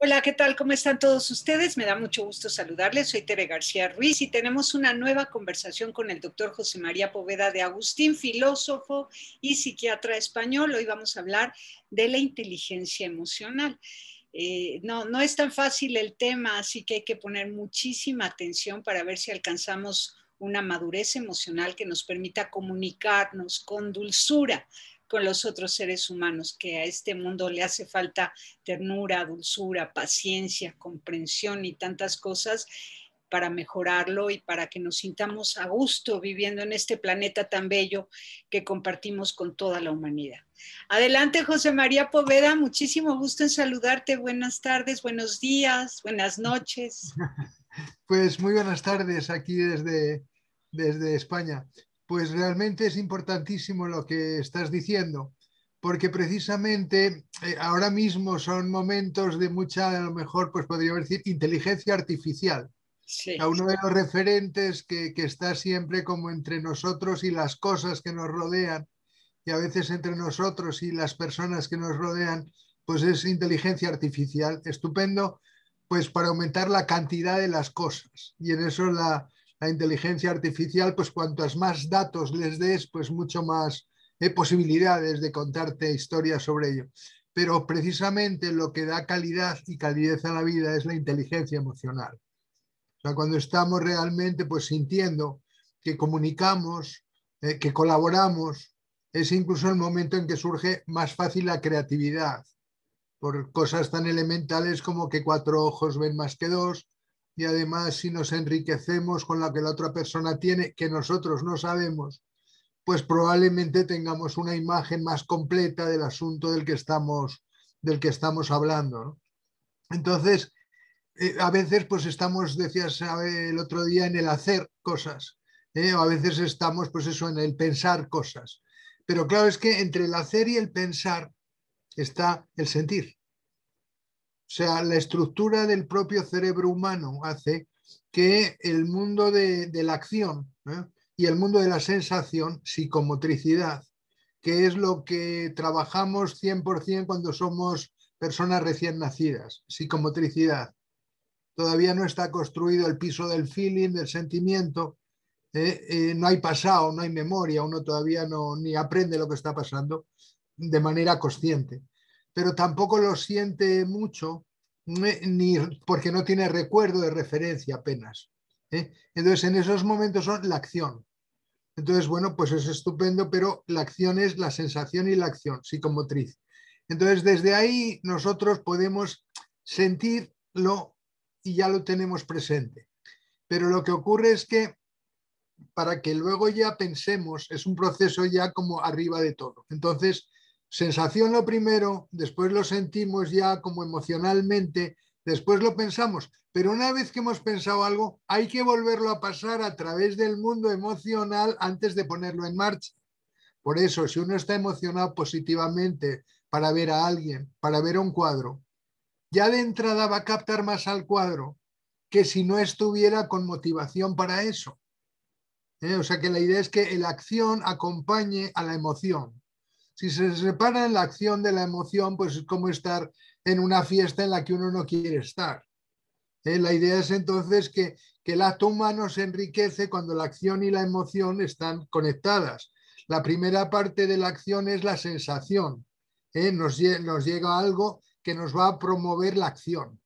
Hola, ¿qué tal? ¿Cómo están todos ustedes? Me da mucho gusto saludarles. Soy Tere García Ruiz y tenemos una nueva conversación con el doctor José María Poveda de Agustín, filósofo y psiquiatra español. Hoy vamos a hablar de la inteligencia emocional. No es tan fácil el tema, así que hay que poner muchísima atención para ver si alcanzamos una madurez emocional que nos permita comunicarnos con dulzura con los otros seres humanos, que a este mundo le hace falta ternura, dulzura, paciencia, comprensión y tantas cosas para mejorarlo y para que nos sintamos a gusto viviendo en este planeta tan bello que compartimos con toda la humanidad. Adelante, José María Poveda, muchísimo gusto en saludarte. Buenas tardes, buenos días, buenas noches. Pues muy buenas tardes aquí desde España. Pues realmente es importantísimo lo que estás diciendo, porque precisamente ahora mismo son momentos de mucha, a lo mejor, pues podríamos decir, inteligencia artificial. Sí. A uno de los referentes que está siempre como entre nosotros y las cosas que nos rodean, y a veces entre nosotros y las personas que nos rodean, pues es inteligencia artificial. Estupendo, pues para aumentar la cantidad de las cosas. Y en eso la inteligencia artificial, pues cuantos más datos les des, pues mucho más posibilidades de contarte historias sobre ello. Pero precisamente lo que da calidad y calidez a la vida es la inteligencia emocional. O sea, cuando estamos realmente pues sintiendo que comunicamos, que colaboramos, es incluso el momento en que surge más fácil la creatividad, por cosas tan elementales como que cuatro ojos ven más que dos, y además si nos enriquecemos con lo que la otra persona tiene, que nosotros no sabemos, pues probablemente tengamos una imagen más completa del asunto del que estamos hablando, ¿no? Entonces, a veces pues estamos, decías el otro día, en el hacer cosas, o a veces estamos pues eso, en el pensar cosas. Pero claro, es que entre el hacer y el pensar está el sentir. O sea, la estructura del propio cerebro humano hace que el mundo de la acción, y el mundo de la sensación, psicomotricidad, que es lo que trabajamos 100% cuando somos personas recién nacidas, psicomotricidad. Todavía no está construido el piso del feeling, del sentimiento, no hay pasado, no hay memoria, uno todavía no, ni aprende lo que está pasando de manera consciente, pero tampoco lo siente mucho, ni porque no tiene recuerdo de referencia apenas. Entonces, en esos momentos son la acción. Entonces, bueno, pues es estupendo, pero la acción es la sensación y la acción psicomotriz. Entonces, desde ahí nosotros podemos sentirlo y ya lo tenemos presente. Pero lo que ocurre es que para que luego ya pensemos, es un proceso ya como arriba de todo. Entonces, sensación lo primero, después lo sentimos ya como emocionalmente, después lo pensamos, pero una vez que hemos pensado algo, hay que volverlo a pasar a través del mundo emocional antes de ponerlo en marcha. Por eso, si uno está emocionado positivamente para ver a alguien, para ver un cuadro, ya de entrada va a captar más al cuadro que si no estuviera con motivación para eso. O sea que la idea es que la acción acompañe a la emoción. Si se separa la acción de la emoción, pues es como estar en una fiesta en la que uno no quiere estar. La idea es entonces que el acto humano se enriquece cuando la acción y la emoción están conectadas. La primera parte de la acción es la sensación. Nos llega algo que nos va a promover la acción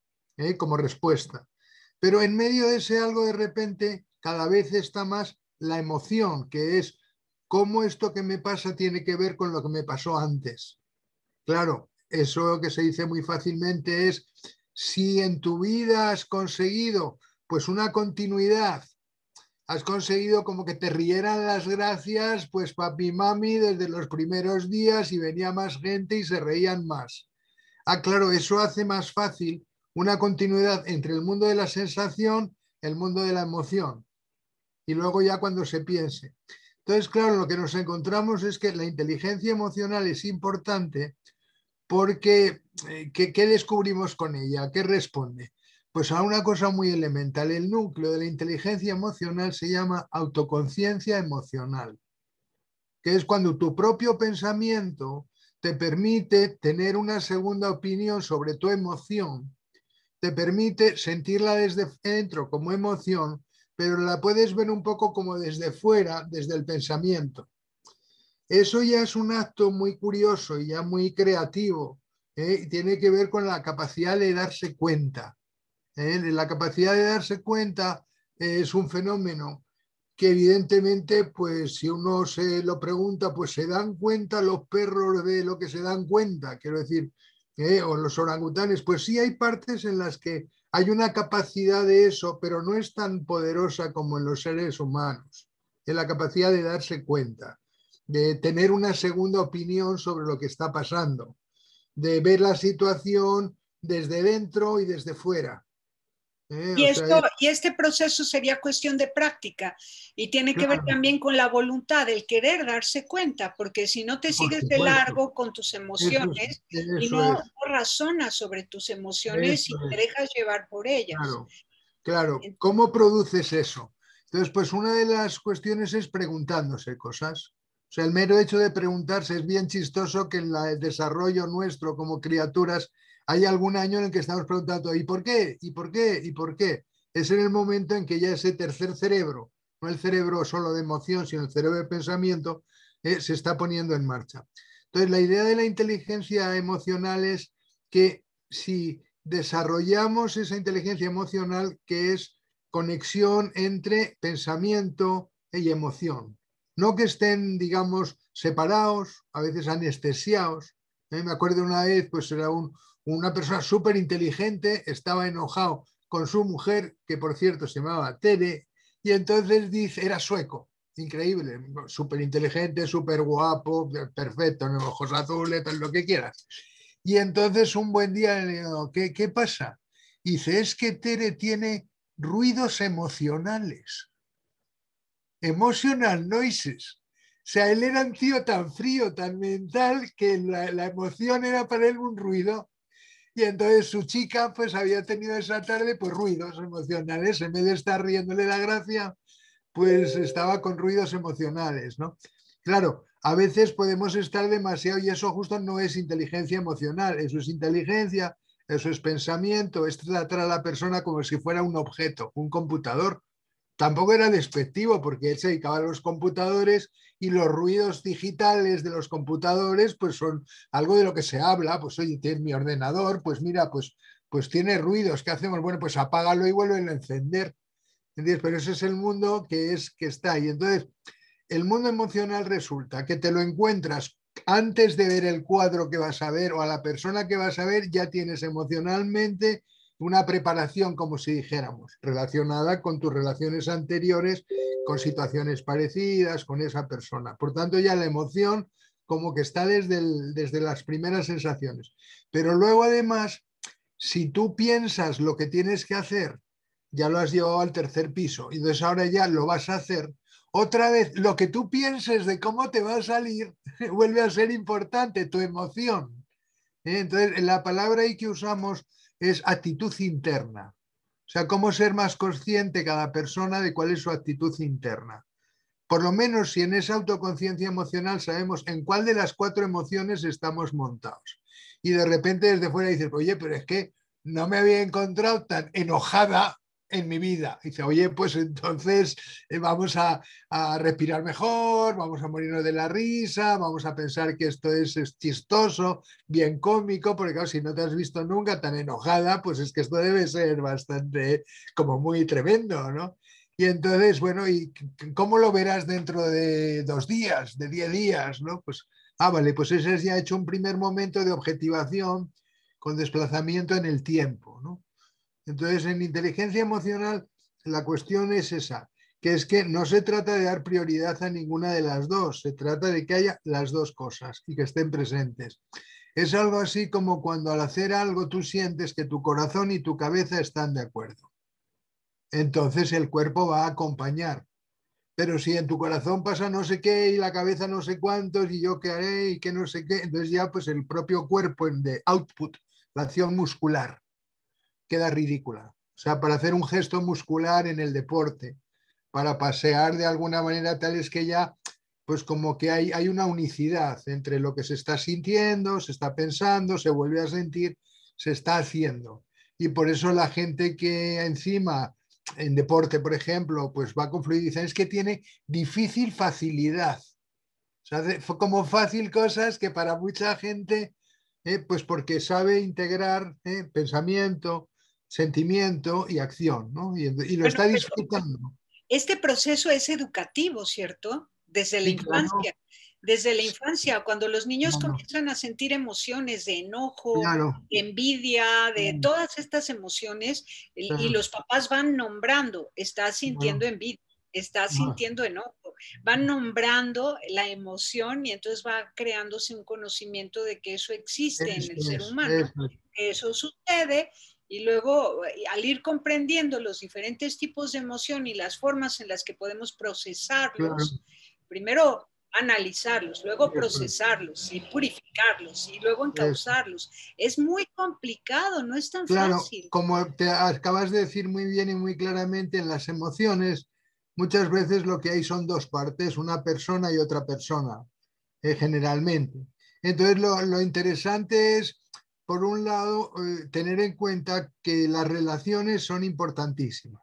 como respuesta. Pero en medio de ese algo, de repente, cada vez está más la emoción, que es cómo esto que me pasa tiene que ver con lo que me pasó antes. Claro, eso que se dice muy fácilmente es, si en tu vida has conseguido pues una continuidad, has conseguido como que te rieran las gracias, pues papi, mami, desde los primeros días, y venía más gente y se reían más. Ah, claro, eso hace más fácil una continuidad entre el mundo de la sensación, el mundo de la emoción, y luego ya cuando se piense. Entonces, claro, lo que nos encontramos es que la inteligencia emocional es importante porque ¿qué descubrimos con ella? ¿Qué responde? Pues a una cosa muy elemental. El núcleo de la inteligencia emocional se llama autoconciencia emocional, que es cuando tu propio pensamiento te permite tener una segunda opinión sobre tu emoción, te permite sentirla desde dentro como emoción, pero la puedes ver un poco como desde fuera, desde el pensamiento. Eso ya es un acto muy curioso y ya muy creativo, ¿eh? Y tiene que ver con la capacidad de darse cuenta. La capacidad de darse cuenta es un fenómeno que evidentemente, pues si uno se lo pregunta, pues se dan cuenta los perros de lo que se dan cuenta, quiero decir, o los orangutanes, pues sí hay partes en las que hay una capacidad de eso, pero no es tan poderosa como en los seres humanos, en la capacidad de darse cuenta, de tener una segunda opinión sobre lo que está pasando, de ver la situación desde dentro y desde fuera. Y O sea, esto, y este proceso sería cuestión de práctica y tiene que ver claro, también con la voluntad, el querer darse cuenta, porque si no te por sigues de supuesto, largo con tus emociones y eso no, es, no razonas sobre tus emociones eso y te es, dejas llevar por ellas. claro, claro. ¿Cómo produces eso? Entonces, pues una de las cuestiones es preguntándose cosas. O sea, el mero hecho de preguntarse es bien chistoso que en el desarrollo nuestro como criaturas hay algún año en el que estamos preguntando ¿y por qué? ¿Y por qué? ¿Y por qué? Es en el momento en que ya ese tercer cerebro, no el cerebro solo de emoción, sino el cerebro de pensamiento, se está poniendo en marcha. Entonces, la idea de la inteligencia emocional es que si desarrollamos esa inteligencia emocional que es conexión entre pensamiento y emoción. No que estén, digamos, separados, a veces anestesiados. Me acuerdo una vez, pues era una persona súper inteligente, estaba enojado con su mujer, que por cierto se llamaba Tere, y entonces dice, era sueco, increíble, súper inteligente, súper guapo, perfecto, ojos azules, todo lo que quieras. Y entonces un buen día le digo, ¿qué pasa? Y dice, es que Tere tiene ruidos emocionales, emotional noises. O sea, él era un tío tan frío, tan mental, que la emoción era para él un ruido. Y entonces su chica pues había tenido esa tarde pues ruidos emocionales. En vez de estar riéndole la gracia, pues estaba con ruidos emocionales, ¿no? Claro, a veces podemos estar demasiado y eso justo no es inteligencia emocional, eso es inteligencia, eso es pensamiento, es tratar a la persona como si fuera un objeto, un computador. Tampoco era despectivo porque él se dedicaba a los computadores y los ruidos digitales de los computadores pues son algo de lo que se habla, pues oye, tienes mi ordenador, pues mira, pues tiene ruidos, ¿qué hacemos? Bueno, pues apágalo y vuelve a encender. ¿Entiendes? Pero ese es el mundo que está ahí. Entonces, el mundo emocional resulta que te lo encuentras antes de ver el cuadro que vas a ver o a la persona que vas a ver, ya tienes emocionalmente una preparación, como si dijéramos, relacionada con tus relaciones anteriores, con situaciones parecidas, con esa persona. Por tanto, ya la emoción como que está desde las primeras sensaciones. Pero luego, además, si tú piensas lo que tienes que hacer, ya lo has llevado al tercer piso y entonces ahora ya lo vas a hacer. Otra vez, lo que tú pienses de cómo te va a salir vuelve a ser importante, tu emoción. Entonces, la palabra ahí que usamos es actitud interna. O sea, cómo ser más consciente cada persona de cuál es su actitud interna. Por lo menos si en esa autoconciencia emocional sabemos en cuál de las cuatro emociones estamos montados. Y de repente desde fuera dices, oye, pero es que no me había encontrado tan enojada en mi vida. Y dice, oye, pues entonces vamos a respirar mejor, vamos a morirnos de la risa, vamos a pensar que esto es chistoso, bien cómico, porque claro, si no te has visto nunca tan enojada, pues es que esto debe ser bastante, como muy tremendo, ¿no? Y entonces, bueno, ¿y cómo lo verás dentro de 2 días, de 10 días, ¿no? Pues, vale, pues ese es ya hecho un primer momento de objetivación con desplazamiento en el tiempo, ¿no? Entonces, en inteligencia emocional, la cuestión es esa, que es que no se trata de dar prioridad a ninguna de las dos, se trata de que haya las dos cosas y que estén presentes. Es algo así como cuando al hacer algo tú sientes que tu corazón y tu cabeza están de acuerdo. Entonces el cuerpo va a acompañar. Pero si en tu corazón pasa no sé qué y la cabeza no sé cuántos y yo qué haré y qué no sé qué, entonces ya pues el propio cuerpo en de output, la acción muscular, queda ridícula. O sea, para hacer un gesto muscular en el deporte, para pasear de alguna manera tal es que ya pues como que hay una unicidad entre lo que se está sintiendo, se está pensando, se vuelve a sentir, se está haciendo. y por eso la gente que encima en deporte, por ejemplo, pues va con fluidez, es que tiene difícil facilidad. O sea, fue como fácil cosas que para mucha gente, pues porque sabe integrar pensamiento, sentimiento y acción, ¿no? Y lo Bueno, está pero disfrutando. este proceso es educativo, ¿cierto? Desde la Sí, claro, infancia. Desde la infancia, cuando los niños claro, comienzan a sentir emociones de enojo, claro, de envidia, de claro, todas estas emociones, y claro, los papás van nombrando, está sintiendo claro, envidia, está ah, sintiendo enojo, van nombrando la emoción y entonces va creándose un conocimiento de que eso existe en el ser humano, eso es, que eso sucede y luego, al ir comprendiendo los diferentes tipos de emoción y las formas en las que podemos claro, procesarlos, primero analizarlos, luego eso es, procesarlos y purificarlos y luego eso. encauzarlos. Es muy complicado, no es tan Claro, fácil. como te acabas de decir muy bien y muy claramente, en las emociones muchas veces lo que hay son dos partes, una persona y otra persona, generalmente. Entonces, lo interesante es, por un lado, tener en cuenta que las relaciones son importantísimas,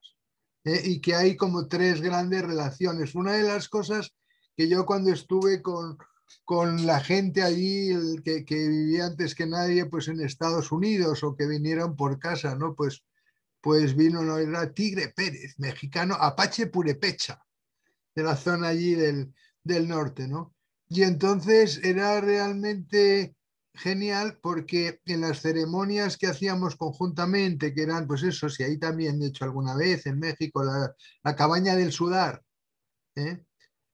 y que hay como tres grandes relaciones. Una de las cosas que yo cuando estuve con la gente allí que vivía antes que nadie pues en Estados Unidos o que vinieron por casa, ¿no? Pues vino, no era Tigre Pérez, mexicano, Apache Purepecha, de la zona allí del norte, ¿no? Y entonces era realmente genial porque en las ceremonias que hacíamos conjuntamente, que eran, pues eso, si ahí también he hecho alguna vez en México, la cabaña del sudar, ¿eh?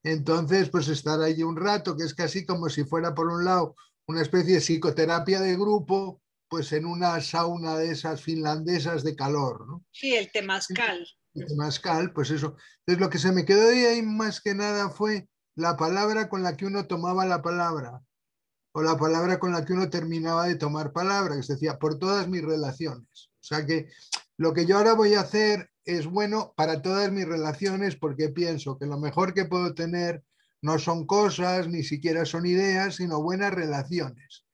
Entonces, pues estar allí un rato, que es casi como si fuera, por un lado, una especie de psicoterapia de grupo, pues en una sauna de esas finlandesas de calor, ¿no? Sí, el temazcal. Y Mascal, pues eso. Entonces, lo que se me quedó de ahí más que nada fue la palabra con la que uno tomaba la palabra o la palabra con la que uno terminaba de tomar palabra, que se decía, por todas mis relaciones. O sea que lo que yo ahora voy a hacer es bueno para todas mis relaciones porque pienso que lo mejor que puedo tener no son cosas, ni siquiera son ideas, sino buenas relaciones.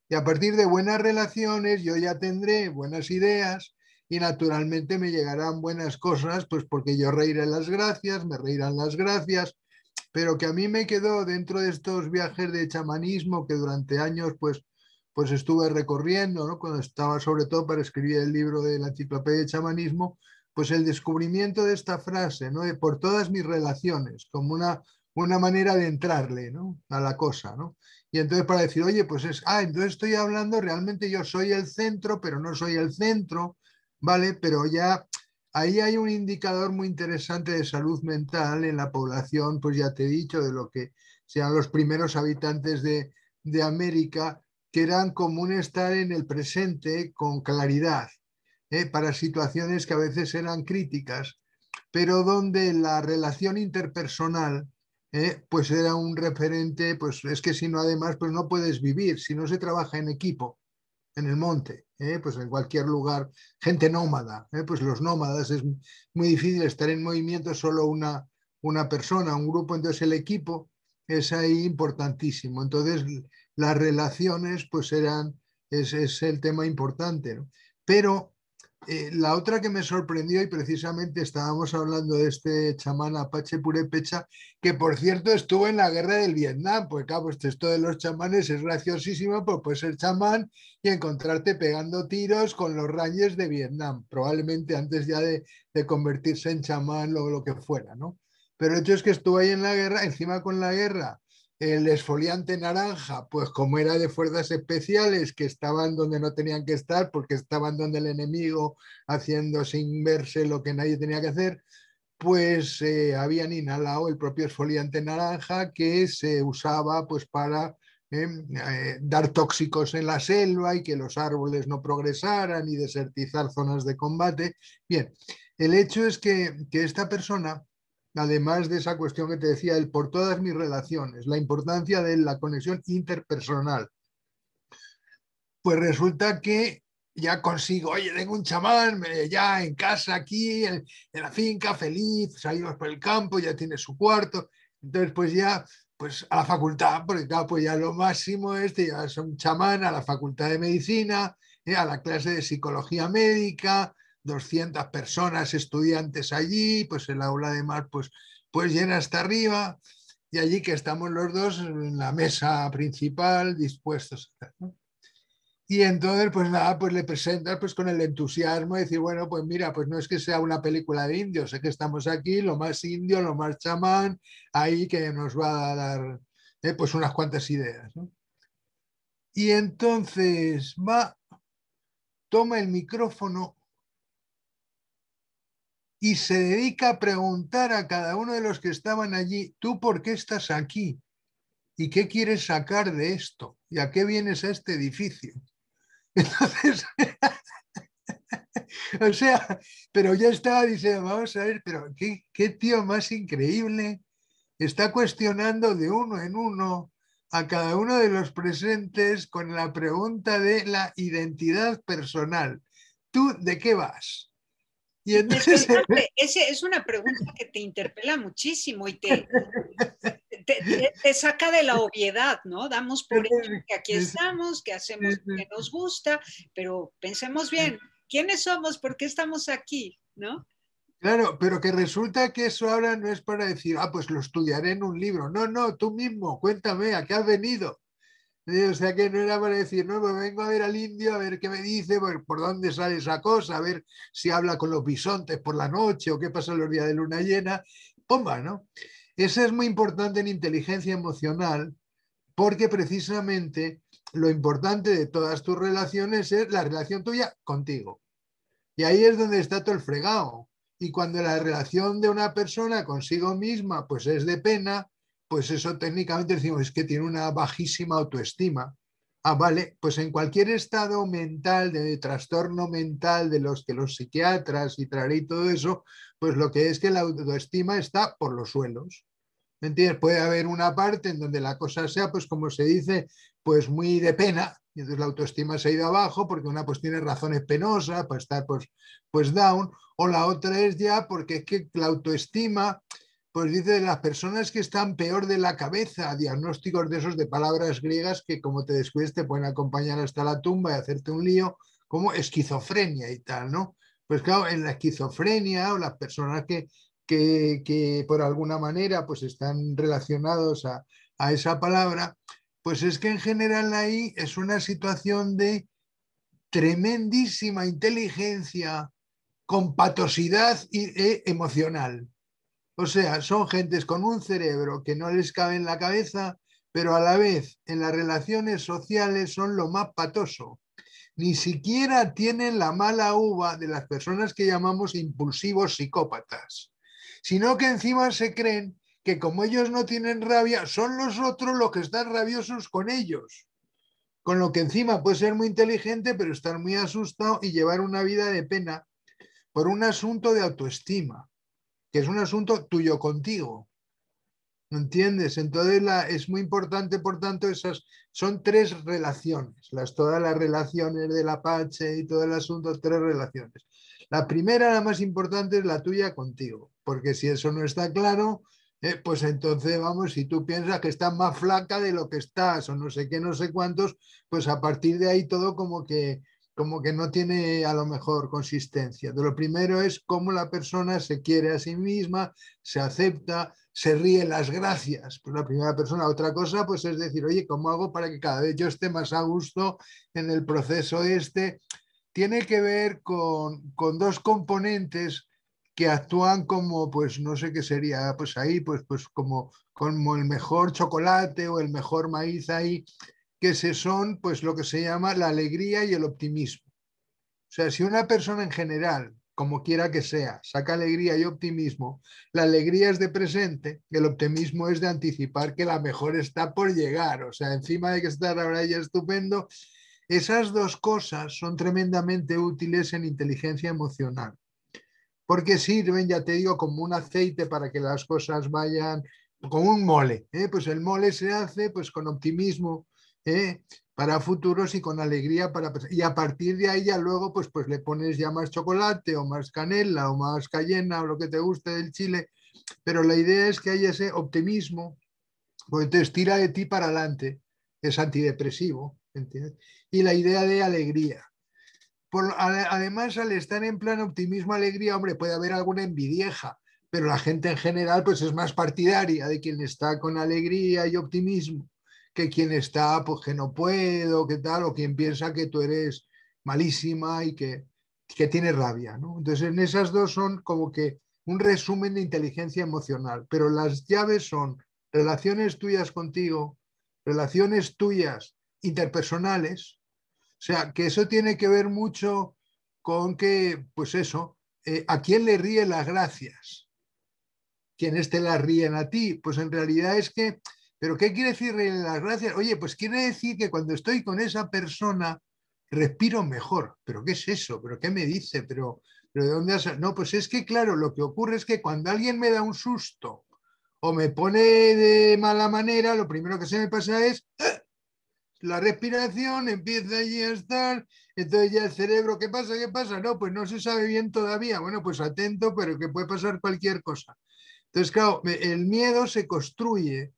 Y a partir de buenas relaciones yo ya tendré buenas ideas y naturalmente me llegarán buenas cosas, pues porque yo reiré las gracias, me reirán las gracias, pero que a mí me quedó dentro de estos viajes de chamanismo que durante años pues estuve recorriendo, ¿no? Cuando estaba sobre todo para escribir el libro de la enciclopedia de chamanismo, pues el descubrimiento de esta frase, ¿no? De por todas mis relaciones, como una manera de entrarle, ¿no? A la cosa, ¿no? Y entonces para decir, oye, pues entonces estoy hablando, realmente yo soy el centro, pero no soy el centro, ¿vale? Pero ya ahí hay un indicador muy interesante de salud mental en la población, pues ya te he dicho, de lo que sean los primeros habitantes de América, que eran común estar en el presente con claridad, para situaciones que a veces eran críticas, pero donde la relación interpersonal, pues era un referente, pues es que si no además, pues no puedes vivir, si no se trabaja en equipo en el monte, pues en cualquier lugar, gente nómada, pues los nómadas es muy difícil estar en movimiento solo una persona, un grupo, entonces el equipo es ahí importantísimo. Entonces las relaciones pues es el tema importante, ¿no? Pero la otra que me sorprendió, y precisamente estábamos hablando de este chamán Apache Purepecha, que por cierto estuvo en la guerra del Vietnam, pues claro, pues esto de los chamanes es graciosísimo, pues puedes ser chamán y encontrarte pegando tiros con los rangers de Vietnam, probablemente antes ya de convertirse en chamán o lo que fuera, ¿no? Pero el hecho es que estuvo ahí en la guerra, encima con la guerra, el esfoliante naranja, pues como era de fuerzas especiales, que estaban donde no tenían que estar, porque estaban donde el enemigo haciendo sin verse lo que nadie tenía que hacer, pues habían inhalado el propio esfoliante naranja que se usaba pues para dar tóxicos en la selva y que los árboles no progresaran y desertizar zonas de combate. Bien, el hecho es que esta persona, además de esa cuestión que te decía, el por todas mis relaciones, la importancia de la conexión interpersonal, pues resulta que ya consigo, oye, tengo un chamán ya en casa aquí, en la finca, feliz, salimos por el campo, ya tiene su cuarto, entonces pues ya, pues a la facultad, porque claro, pues ya lo máximo es, te llevas a un chamán a la facultad de medicina, a la clase de psicología médica, 200 personas, estudiantes allí, pues el aula además pues llena hasta arriba, y allí que estamos los dos en la mesa principal dispuestos a hacer, ¿no? Y entonces, pues nada, pues le presentas pues con el entusiasmo de decir, bueno, pues mira, pues no es que sea una película de indios, es que estamos aquí, lo más indio, lo más chamán, ahí que nos va a dar pues unas cuantas ideas, ¿no? Y entonces va, toma el micrófono y se dedica a preguntar a cada uno de los que estaban allí, ¿tú por qué estás aquí? ¿Y qué quieres sacar de esto? ¿Y a qué vienes a este edificio? Entonces, o sea, pero ya estaba diciendo, vamos a ver, pero qué tío más increíble. Está cuestionando de uno en uno a cada uno de los presentes con la pregunta de la identidad personal. ¿Tú de qué vas? Y entonces Interesante, ese es una pregunta que te interpela muchísimo y te saca de la obviedad, ¿no? Damos por hecho que aquí estamos, que hacemos lo que nos gusta, pero pensemos bien, ¿quiénes somos? ¿Por qué estamos aquí? ¿No? claro, pero que resulta que eso ahora no es para decir, ah, pues lo estudiaré en un libro. No, no, tú mismo, cuéntame, ¿a qué has venido? O sea que no era para decir, no, pues vengo a ver al indio, a ver qué me dice, por dónde sale esa cosa, a ver si habla con los bisontes por la noche o qué pasa los días de luna llena. Pomba, ¿no? Eso es muy importante en inteligencia emocional porque precisamente lo importante de todas tus relaciones es la relación tuya contigo. Y ahí es donde está todo el fregado. Y cuando la relación de una persona consigo misma pues es de pena, pues eso técnicamente decimos es que tiene una bajísima autoestima. Ah, vale, pues en cualquier estado mental, de trastorno mental de los que los psiquiatras y todo eso, pues lo que es que la autoestima está por los suelos. ¿Me entiendes? Puede haber una parte en donde la cosa sea, pues como se dice, pues muy de pena, y entonces la autoestima se ha ido abajo porque una pues tiene razones penosas para estar pues down, o la otra es ya porque es que la autoestima, pues dice de las personas que están peor de la cabeza, diagnósticos de esos de palabras griegas que como te descuides te pueden acompañar hasta la tumba y hacerte un lío, como esquizofrenia y tal, ¿no? Pues claro, en la esquizofrenia o las personas que por alguna manera pues están relacionados a esa palabra, pues es que en general ahí es una situación de tremendísima inteligencia con patosidad emocional. O sea, son gentes con un cerebro que no les cabe en la cabeza, pero a la vez en las relaciones sociales son lo más patoso. Ni siquiera tienen la mala uva de las personas que llamamos impulsivos psicópatas, sino que encima se creen que como ellos no tienen rabia, son los otros los que están rabiosos con ellos. Con lo que encima puede ser muy inteligente, pero estar muy asustado y llevar una vida de pena por un asunto de autoestima, que es un asunto tuyo contigo. ¿No entiendes? Entonces es muy importante, por tanto, esas son tres relaciones, todas las relaciones del Apache y todo el asunto, tres relaciones. La primera, la más importante, es la tuya contigo, porque si eso no está claro, pues entonces, vamos, si tú piensas que estás más flaca de lo que estás o no sé qué, no sé cuántos, pues a partir de ahí todo como que no tiene a lo mejor consistencia. De lo primero es cómo la persona se quiere a sí misma, se acepta, se ríe las gracias. Pues la primera persona, otra cosa, pues es decir, oye, ¿cómo hago para que cada vez yo esté más a gusto en el proceso este? Tiene que ver con dos componentes que actúan como, pues no sé qué sería, pues ahí, pues como el mejor chocolate o el mejor maíz ahí, que se son, pues lo que se llama la alegría y el optimismo. O sea, si una persona en general, como quiera que sea, saca alegría y optimismo, la alegría es de presente y el optimismo es de anticipar que la mejor está por llegar. O sea, encima de que estar ahora ya estupendo, esas dos cosas son tremendamente útiles en inteligencia emocional, porque sirven, ya te digo, como un aceite para que las cosas vayan, como un mole. Pues el mole se hace pues con optimismo, ¿eh? Para futuros y con alegría para y a partir de ahí ya luego pues le pones ya más chocolate o más canela o más cayena o lo que te guste del chile, pero la idea es que haya ese optimismo, pues entonces tira de ti para adelante, es antidepresivo, ¿entiendes? Y la idea de alegría. además, al estar en plan optimismo, alegría, hombre, puede haber alguna envidieja, pero la gente en general pues es más partidaria de quien está con alegría y optimismo que quien está, pues que no puedo, que tal, o quien piensa que tú eres malísima y que tiene rabia, ¿no? Entonces, en esas dos son como que un resumen de inteligencia emocional, pero las llaves son relaciones tuyas contigo, relaciones tuyas interpersonales, o sea, que eso tiene que ver mucho con que, pues eso, ¿a quién le ríe las gracias? ¿Quiénes te las ríen a ti? Pues en realidad es que, ¿pero qué quiere decir ríen las gracias? Oye, pues quiere decir que cuando estoy con esa persona respiro mejor. ¿Pero qué es eso? ¿Pero qué me dice? ¿Pero de dónde has...? No, pues es que claro, lo que ocurre es que cuando alguien me da un susto o me pone de mala manera, lo primero que se me pasa es la respiración, empieza allí a estar, entonces ya el cerebro, ¿qué pasa? ¿Qué pasa? No, pues no se sabe bien todavía. Bueno, pues atento, pero que puede pasar cualquier cosa. Entonces, claro, el miedo se construye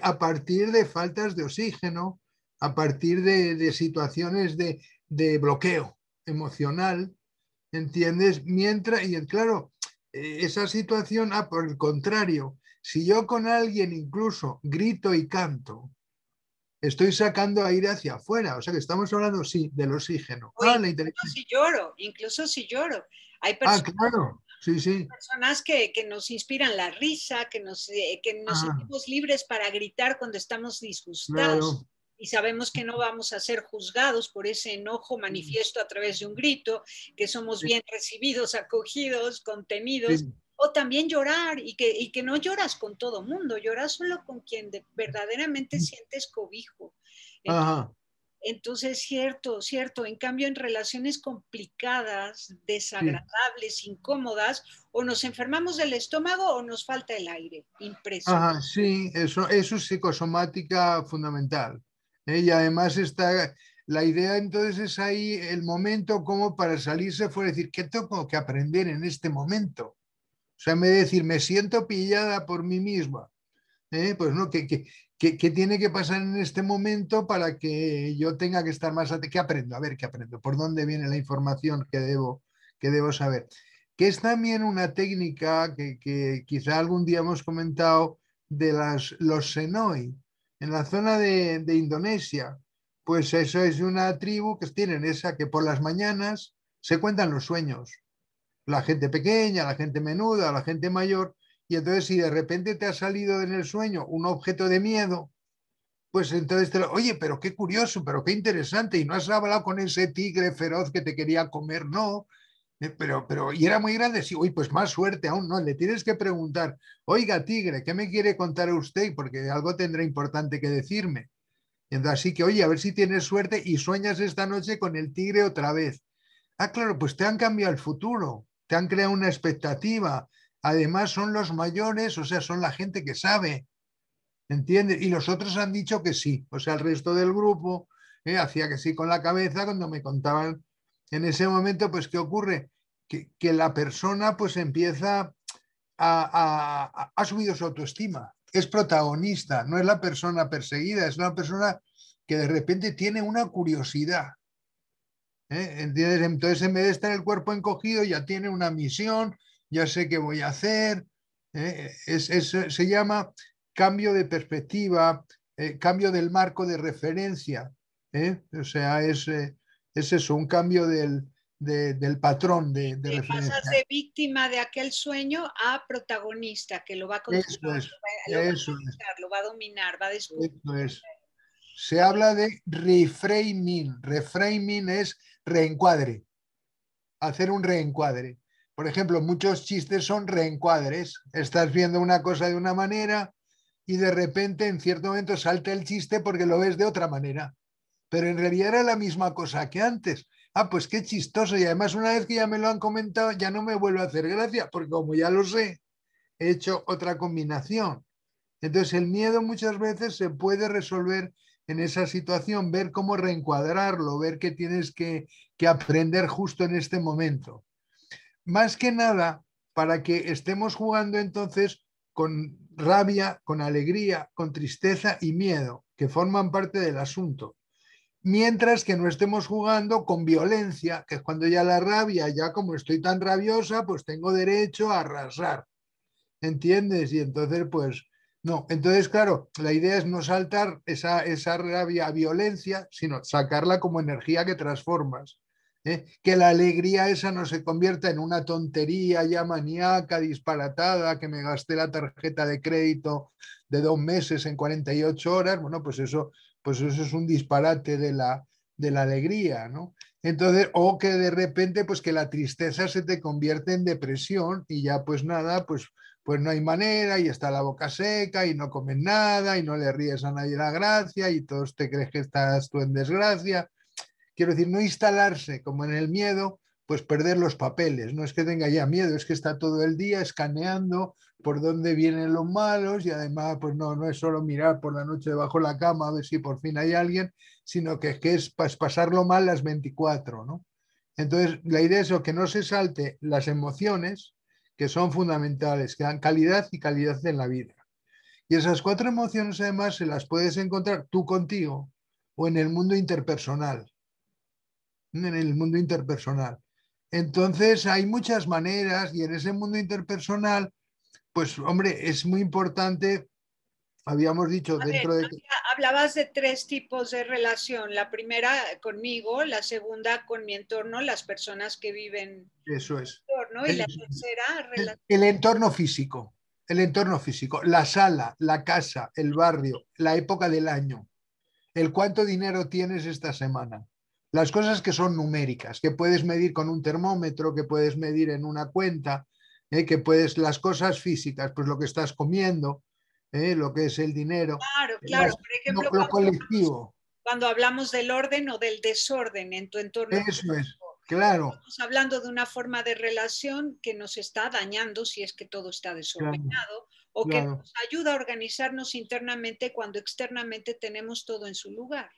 a partir de faltas de oxígeno, a partir de situaciones de bloqueo emocional, ¿entiendes? Mientras, y claro, esa situación, por el contrario, si yo con alguien incluso grito y canto, estoy sacando aire hacia afuera. O sea que estamos hablando, sí, del oxígeno. O incluso si lloro. Hay Ah, personas, claro, sí, sí. personas que nos inspiran la risa, que nos Ah, sentimos libres para gritar cuando estamos disgustados claro. y sabemos que no vamos a ser juzgados por ese enojo manifiesto a través de un grito, que somos Sí, bien recibidos, acogidos, contenidos. sí. O también llorar y que no lloras con todo mundo, lloras solo con quien verdaderamente sientes cobijo. Entonces, Ajá, entonces, cierto, cierto. En cambio, en relaciones complicadas, sí. desagradables, incómodas, o nos enfermamos del estómago o nos falta el aire. Impresionante. Ajá, sí, eso es psicosomática fundamental. Y además está, la idea entonces es ahí el momento como para salirse fuera y decir, ¿qué tengo que aprender en este momento? O sea, en vez de decir, me siento pillada por mí misma, pues no, ¿qué tiene que pasar en este momento para que yo tenga que estar más atento? ¿Qué aprendo? A ver, ¿qué aprendo? ¿Por dónde viene la información que debo saber? Que es también una técnica que quizá algún día hemos comentado de los Senoi, en la zona de Indonesia. Pues eso es una tribu que tienen esa que por las mañanas se cuentan los sueños, la gente pequeña, la gente menuda, la gente mayor, y entonces si de repente te ha salido en el sueño un objeto de miedo, pues entonces oye, pero qué curioso, pero qué interesante, y no has hablado con ese tigre feroz que te quería comer, no, y era muy grande, sí, uy, pues más suerte aún, no, le tienes que preguntar, oiga, tigre, ¿qué me quiere contar usted? Porque algo tendrá importante que decirme. Y entonces, así que, oye, a ver si tienes suerte y sueñas esta noche con el tigre otra vez. Ah, claro, pues te han cambiado el futuro, te han creado una expectativa. Además, son los mayores, o sea, son la gente que sabe, ¿entiendes? Y los otros han dicho que sí, o sea, el resto del grupo hacía que sí con la cabeza cuando me contaban en ese momento, pues, ¿qué ocurre? Que la persona pues empieza ha subido su autoestima, es protagonista, no es la persona perseguida, es una persona que de repente tiene una curiosidad. ¿Entiendes? Entonces, en vez de estar el cuerpo encogido, ya tiene una misión, ya sé qué voy a hacer. Se llama cambio de perspectiva, cambio del marco de referencia. O sea, es eso, un cambio del patrón de Pasas referencia. de víctima de aquel sueño a protagonista que lo va a Eso controlar, es, lo va a eso es, manejar, lo va a dominar, va a descubrir. eso es. Se habla de reframing. Reframing es reencuadre, hacer un reencuadre. Por ejemplo, muchos chistes son reencuadres. Estás viendo una cosa de una manera y de repente en cierto momento salta el chiste porque lo ves de otra manera. Pero en realidad era la misma cosa que antes. Ah, pues qué chistoso. Y además una vez que ya me lo han comentado, ya no me vuelve a hacer gracia, porque como ya lo sé, he hecho otra combinación. Entonces el miedo muchas veces se puede resolver en esa situación, ver cómo reencuadrarlo, ver qué tienes que aprender justo en este momento. Más que nada, para que estemos jugando entonces con rabia, con alegría, con tristeza y miedo, que forman parte del asunto. mientras que no estemos jugando con violencia, que es cuando ya la rabia, ya como estoy tan rabiosa, pues tengo derecho a arrasar, ¿entiendes? Y entonces, pues, no. Entonces, claro, la idea es no saltar esa rabia a violencia, sino sacarla como energía que transformas. ¿Eh? Que la alegría esa no se convierta en una tontería ya maníaca, disparatada, que me gasté la tarjeta de crédito de 2 meses en 48 horas. Bueno, pues eso es un disparate de la alegría, ¿no? Entonces, o que de repente, pues que la tristeza se te convierte en depresión y ya pues nada, pues no hay manera y está la boca seca y no comes nada y no le ríes a nadie la gracia y todos te crees que estás tú en desgracia. Quiero decir, no instalarse como en el miedo, pues perder los papeles. No es que tenga ya miedo, es que está todo el día escaneando por dónde vienen los malos y además, pues no es solo mirar por la noche debajo de la cama a ver si por fin hay alguien, sino que es pasarlo mal las 24, ¿no? Entonces, la idea es que no se salte las emociones, que son fundamentales, que dan calidad y calidad en la vida. Y esas 4 emociones además se las puedes encontrar tú contigo o en el mundo interpersonal, en el mundo interpersonal. Entonces hay muchas maneras y en ese mundo interpersonal, pues hombre, es muy importante, habíamos dicho A ver, dentro de... hablabas de tres tipos de relación. La primera conmigo, la segunda con mi entorno, las personas que viven en Eso es. mi entorno, y la Eso es. tercera relación. El entorno físico, la sala, la casa, el barrio, la época del año, el cuánto dinero tienes esta semana. Las cosas que son numéricas, que puedes medir con un termómetro, que puedes medir en una cuenta, que puedes, las cosas físicas, pues lo que estás comiendo, lo que es el dinero, Claro, claro. Por ejemplo, lo colectivo. cuando hablamos del orden o del desorden en tu entorno Eso es, físico, claro, estamos hablando de una forma de relación que nos está dañando si es que todo está claro, desordenado o que claro. nos ayuda a organizarnos internamente cuando externamente tenemos todo en su lugar.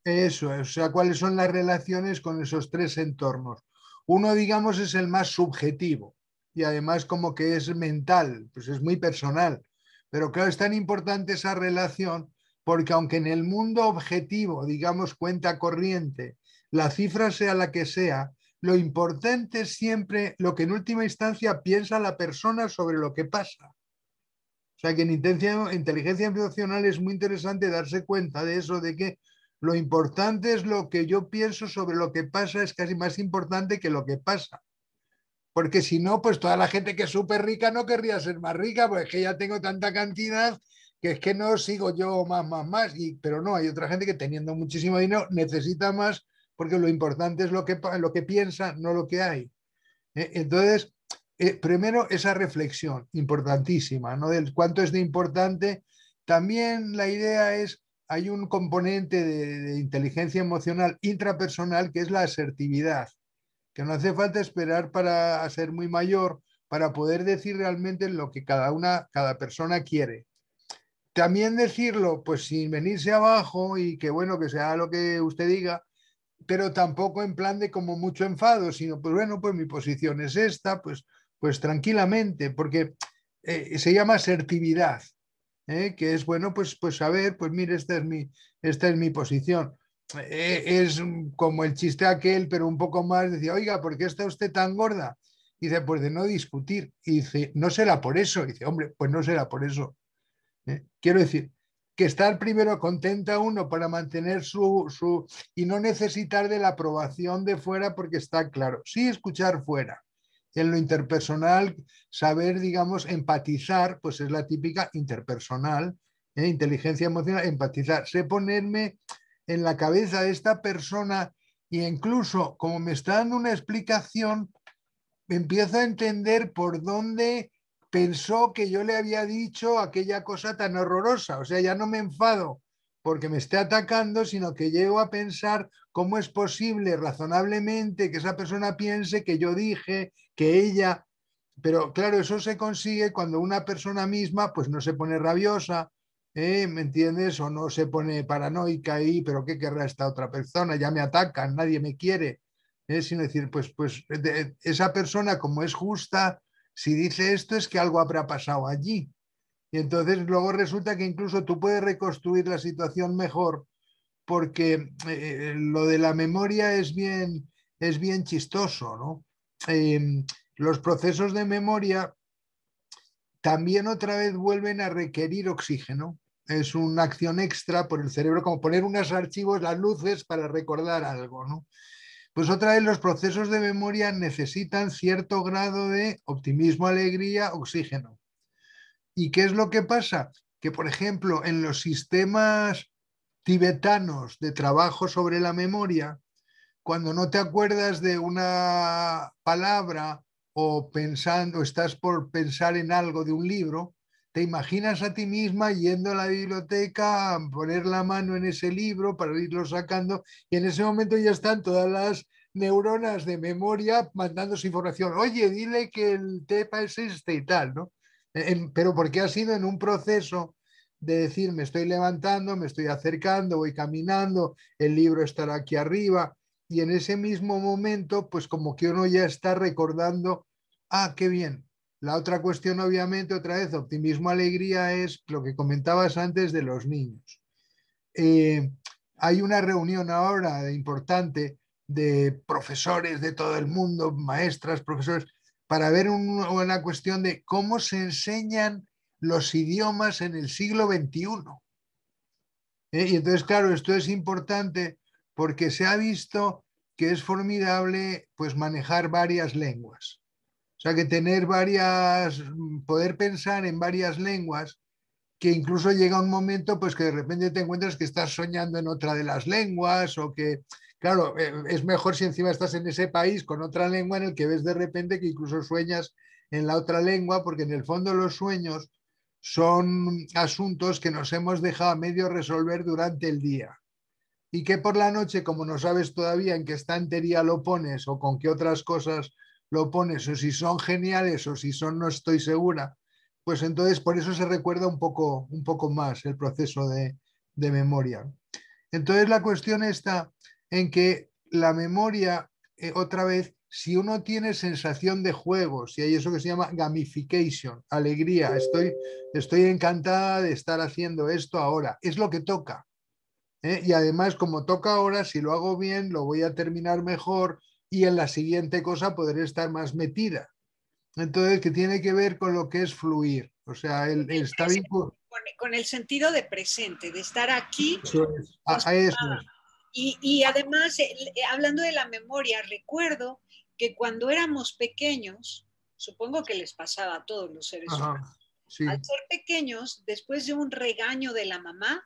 Eso es, o sea, cuáles son las relaciones con esos tres entornos. Uno, digamos, es el más subjetivo y además como que es mental, pues es muy personal. Pero claro, es tan importante esa relación porque aunque en el mundo objetivo, digamos, cuenta corriente, la cifra sea la que sea, lo importante es siempre lo que en última instancia piensa la persona sobre lo que pasa. O sea que en inteligencia emocional es muy interesante darse cuenta de eso, de que lo importante es lo que yo pienso sobre lo que pasa, es casi más importante que lo que pasa. Porque si no, pues toda la gente que es súper rica no querría ser más rica, porque es que ya tengo tanta cantidad que es que no sigo yo más. Pero no, hay otra gente que teniendo muchísimo dinero necesita más porque lo importante es lo que piensa, no lo que hay. Entonces, primero esa reflexión importantísima, ¿no? Del cuánto es de importante. También la idea es, hay un componente de inteligencia emocional intrapersonal que es la asertividad, que no hace falta esperar para ser muy mayor para poder decir realmente lo que cada persona quiere. También decirlo, pues sin venirse abajo y que bueno, que sea lo que usted diga, pero tampoco en plan de como mucho enfado, sino pues bueno, pues mi posición es esta, pues tranquilamente, porque se llama asertividad, que es bueno, pues saber, pues mire, esta es mi posición. Es como el chiste aquel, pero un poco más, decía, oiga, ¿por qué está usted tan gorda? Y dice, pues de no discutir. Y dice, no será por eso. Y dice, hombre, pues no será por eso. Quiero decir, que estar primero contenta uno para mantener y no necesitar de la aprobación de fuera porque está claro. Sí escuchar fuera. En lo interpersonal, saber, digamos, empatizar, pues es la típica interpersonal, inteligencia emocional, empatizar. Sé ponerme en la cabeza de esta persona e incluso, como me está dando una explicación, empiezo a entender por dónde pensó que yo le había dicho aquella cosa tan horrorosa. O sea, ya no me enfado porque me esté atacando, sino que llego a pensar cómo es posible razonablemente que esa persona piense que yo dije, que ella... Pero claro, eso se consigue cuando una persona misma pues no se pone rabiosa, ¿me entiendes? O no se pone paranoica ahí, pero ¿qué querrá esta otra persona? Ya me atacan, nadie me quiere. Sino decir, pues esa persona como es justa, si dice esto es que algo habrá pasado allí. Y entonces luego resulta que incluso tú puedes reconstruir la situación mejor porque lo de la memoria es bien chistoso, ¿no? Los procesos de memoria también otra vez vuelven a requerir oxígeno. Es una acción extra por el cerebro, como poner unos archivos, las luces para recordar algo, ¿no? Pues otra vez los procesos de memoria necesitan cierto grado de optimismo, alegría, oxígeno. ¿Y qué es lo que pasa? Que, por ejemplo, en los sistemas tibetanos de trabajo sobre la memoria, cuando no te acuerdas de una palabra o pensando, o estás por pensar en algo de un libro, te imaginas a ti misma yendo a la biblioteca, a poner la mano en ese libro para irlo sacando, y en ese momento ya están todas las neuronas de memoria mandándose información. Oye, dile que el tema es este y tal, ¿no? Pero porque ha sido en un proceso de decir, me estoy levantando, me estoy acercando, voy caminando, el libro estará aquí arriba, y en ese mismo momento, pues como que uno ya está recordando, ah, qué bien. La otra cuestión, obviamente, otra vez, optimismo, alegría, es lo que comentabas antes de los niños. Eh, Hay una reunión ahora importante de profesores de todo el mundo, maestras, profesores, para ver una cuestión de cómo se enseñan los idiomas en el siglo XXI. Y entonces, claro, esto es importante porque se ha visto que es formidable pues manejar varias lenguas. O sea, que tener poder pensar en varias lenguas, que incluso llega un momento pues que de repente te encuentras que estás soñando en otra de las lenguas o que, claro, es mejor si encima estás en ese país con otra lengua en el que ves de repente que incluso sueñas en la otra lengua, porque en el fondo los sueños son asuntos que nos hemos dejado a medio resolver durante el día y que por la noche, como no sabes todavía en qué estantería lo pones o con qué otras cosas lo pones o si son geniales o si son no estoy segura, pues entonces por eso se recuerda un poco más el proceso de memoria. Entonces la cuestión está en que la memoria, otra vez, si uno tiene sensación de juego, si hay eso que se llama gamification, alegría, estoy encantada de estar haciendo esto ahora, es lo que toca. Y además, como toca ahora, si lo hago bien, lo voy a terminar mejor y en la siguiente cosa podré estar más metida. Entonces, que tiene que ver con lo que es fluir, o sea, el estar con el sentido de presente, de estar aquí. Eso es. Eso es. Y además, hablando de la memoria, recuerdo que cuando éramos pequeños, supongo que les pasaba a todos los seres humanos, Ajá, al sí. ser pequeños, después de un regaño de la mamá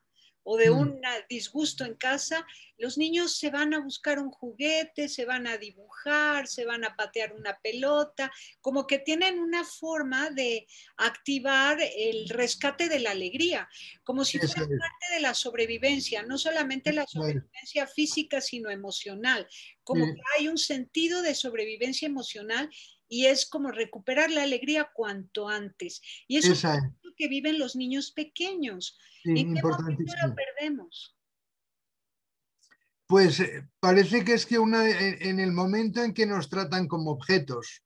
o de Mm, un disgusto en casa, los niños se van a buscar un juguete, se van a dibujar, se van a patear una pelota, como que tienen una forma de activar el rescate de la alegría, como si eso fuera es, parte de la sobrevivencia, no solamente la eso es. sobrevivencia física, sino emocional, como que Sí, hay un sentido de sobrevivencia emocional y es como recuperar la alegría cuanto antes. Y eso es esa es. lo que viven los niños pequeños. Sí, ¿En qué momento lo importantísimo. perdemos? Pues parece que es que en el momento en que nos tratan como objetos,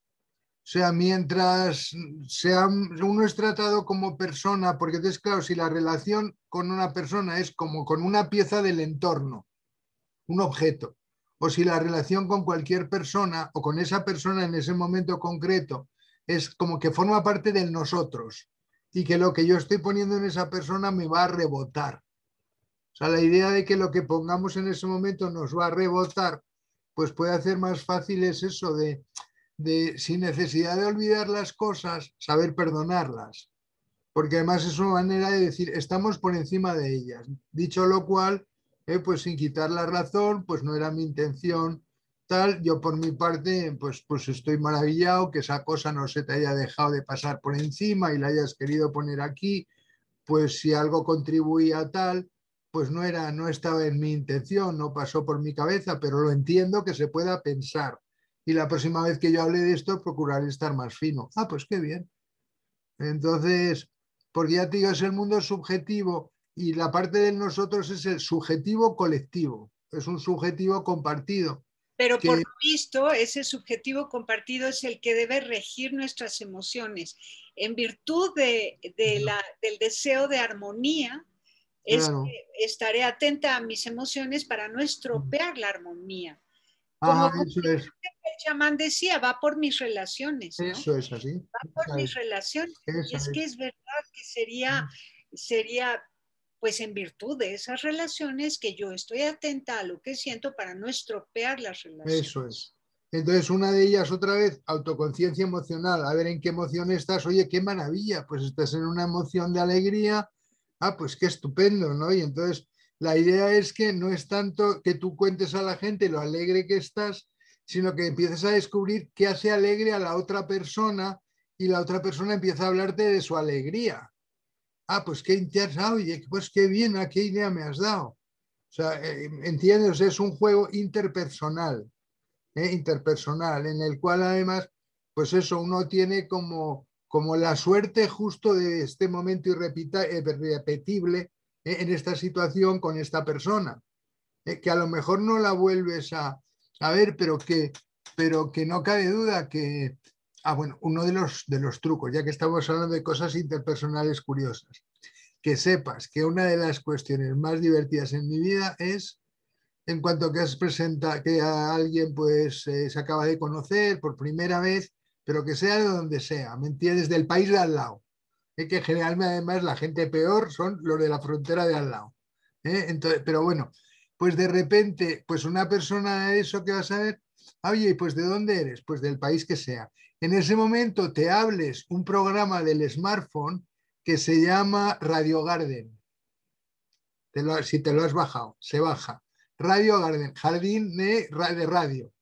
o sea, mientras uno es tratado como persona, porque entonces, claro, si la relación con una persona es como con una pieza del entorno, un objeto, o si la relación con cualquier persona o con esa persona en ese momento concreto es como que forma parte de nosotros y que lo que yo estoy poniendo en esa persona me va a rebotar. O sea, la idea de que lo que pongamos en ese momento nos va a rebotar, pues puede hacer más fácil es eso de sin necesidad de olvidar las cosas, saber perdonarlas. Porque además es una manera de decir, estamos por encima de ellas. Dicho lo cual, pues sin quitar la razón, pues no era mi intención, tal. Yo por mi parte, pues estoy maravillado que esa cosa no se te haya dejado de pasar por encima y la hayas querido poner aquí, pues si algo contribuía a tal, pues no estaba en mi intención, no pasó por mi cabeza, pero lo entiendo que se pueda pensar. Y la próxima vez que yo hable de esto, procuraré estar más fino. Ah, pues qué bien. Entonces, porque ya te digo, es el mundo subjetivo y la parte de nosotros es el subjetivo colectivo, es un subjetivo compartido. Pero por Que lo visto, ese subjetivo compartido es el que debe regir nuestras emociones. En virtud del deseo de armonía, Es claro. que estaré atenta a mis emociones para no estropear la armonía. Ajá, Como eso es. el chamán decía, va por mis relaciones, ¿no? Eso es así. Va por mis relaciones. Y Esa es que es. es verdad que sería pues en virtud de esas relaciones que yo estoy atenta a lo que siento para no estropear las Eso relaciones. es. Entonces, una de ellas, otra vez, autoconciencia emocional. A ver en qué emoción estás. Oye, qué maravilla. Pues estás en una emoción de alegría. Ah, pues qué estupendo, ¿no? Y entonces, la idea es que no es tanto que tú cuentes a la gente lo alegre que estás, sino que empieces a descubrir qué hace alegre a la otra persona y la otra persona empieza a hablarte de su alegría. Ah, pues qué interesante, oye, pues qué bien, ¿a qué idea me has dado? O sea, ¿entiendes? Es un juego interpersonal, interpersonal, en el cual además, pues eso, uno tiene como la suerte justo de este momento irrepetible en esta situación con esta persona, que a lo mejor no la vuelves a ver, pero que no cabe duda que, bueno, uno de los trucos, ya que estamos hablando de cosas interpersonales curiosas, que sepas que una de las cuestiones más divertidas en mi vida es en cuanto que que a alguien pues se acaba de conocer por primera vez, pero que sea de donde sea, ¿me entiendes? Del país de al lado. Que generalmente además la gente peor son los de la frontera de al lado. Entonces, pero bueno, pues de repente, pues una persona de eso que vas a ver, oye, pues ¿de dónde eres? Pues del país que sea. En ese momento te hables un programa del smartphone que se llama Radio Garden. Si te lo has bajado, se baja. Radio Garden, jardín de radio.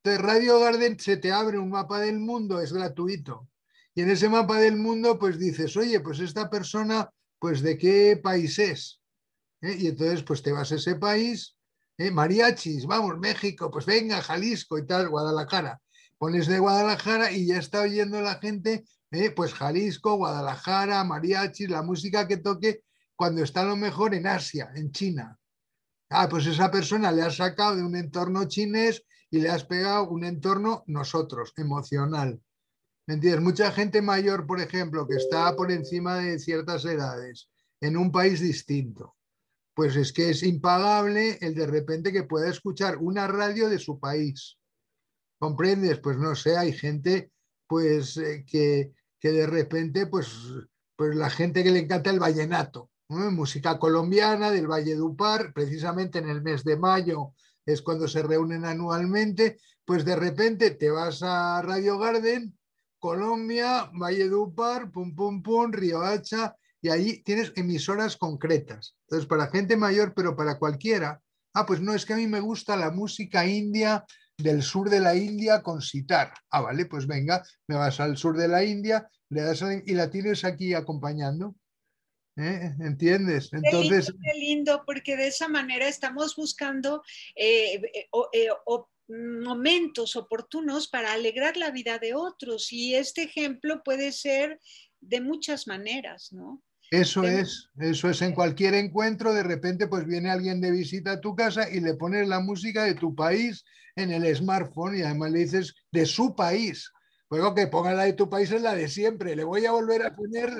Entonces, Radio Garden se te abre un mapa del mundo, es gratuito. Y en ese mapa del mundo, pues dices, oye, pues esta persona, pues ¿de qué país es? Y entonces, pues te vas a ese país, mariachis, vamos, México, pues venga, Jalisco y tal, Guadalajara. Pones de Guadalajara y ya está oyendo la gente, pues Jalisco, Guadalajara, mariachis, la música que toque cuando está a lo mejor en Asia, en China. Ah, pues esa persona le has sacado de un entorno chinés y le has pegado un entorno nosotros, emocional. ¿Me entiendes? Mucha gente mayor, por ejemplo, que está por encima de ciertas edades en un país distinto, pues es que es impagable el de repente que pueda escuchar una radio de su país. ¿Comprendes? Pues no sé, hay gente pues que de repente pues la gente que le encanta el vallenato, ¿no? Música colombiana del Valledupar, precisamente en el mes de mayo es cuando se reúnen anualmente, pues de repente te vas a Radio Garden, Colombia, Valledupar, pum pum pum, Riohacha, y ahí tienes emisoras concretas. Entonces, para gente mayor, pero para cualquiera, pues no, es que a mí me gusta la música india del sur de la India con sitar. Ah, vale, pues venga, me vas al sur de la India, le das y la tienes aquí acompañando. ¿Entiendes? Entonces, Qué lindo, porque de esa manera estamos buscando momentos oportunos para alegrar la vida de otros. Y este ejemplo puede ser de muchas maneras, ¿no? De, eso es en cualquier encuentro, de repente pues viene alguien de visita a tu casa y le pones la música de tu país en el smartphone y además le dices de su país. Luego que ponga la de tu país es la de siempre, le voy a volver a poner, o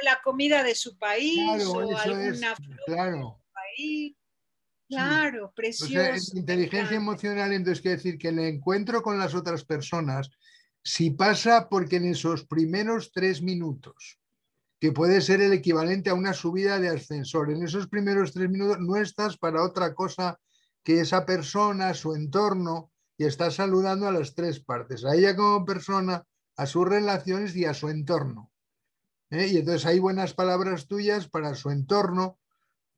la comida de su país, claro, o eso es, alguna flor de claro, su país. sí. Claro, O sea, en precioso, me inteligencia encanta. emocional, entonces quiere decir que el encuentro con las otras personas, si pasa porque en esos primeros 3 minutos, que puede ser el equivalente a una subida de ascensor, en esos primeros 3 minutos no estás para otra cosa que esa persona, su entorno, y estás saludando a las tres partes, a ella como persona, a sus relaciones y a su entorno. Y entonces hay buenas palabras tuyas para su entorno,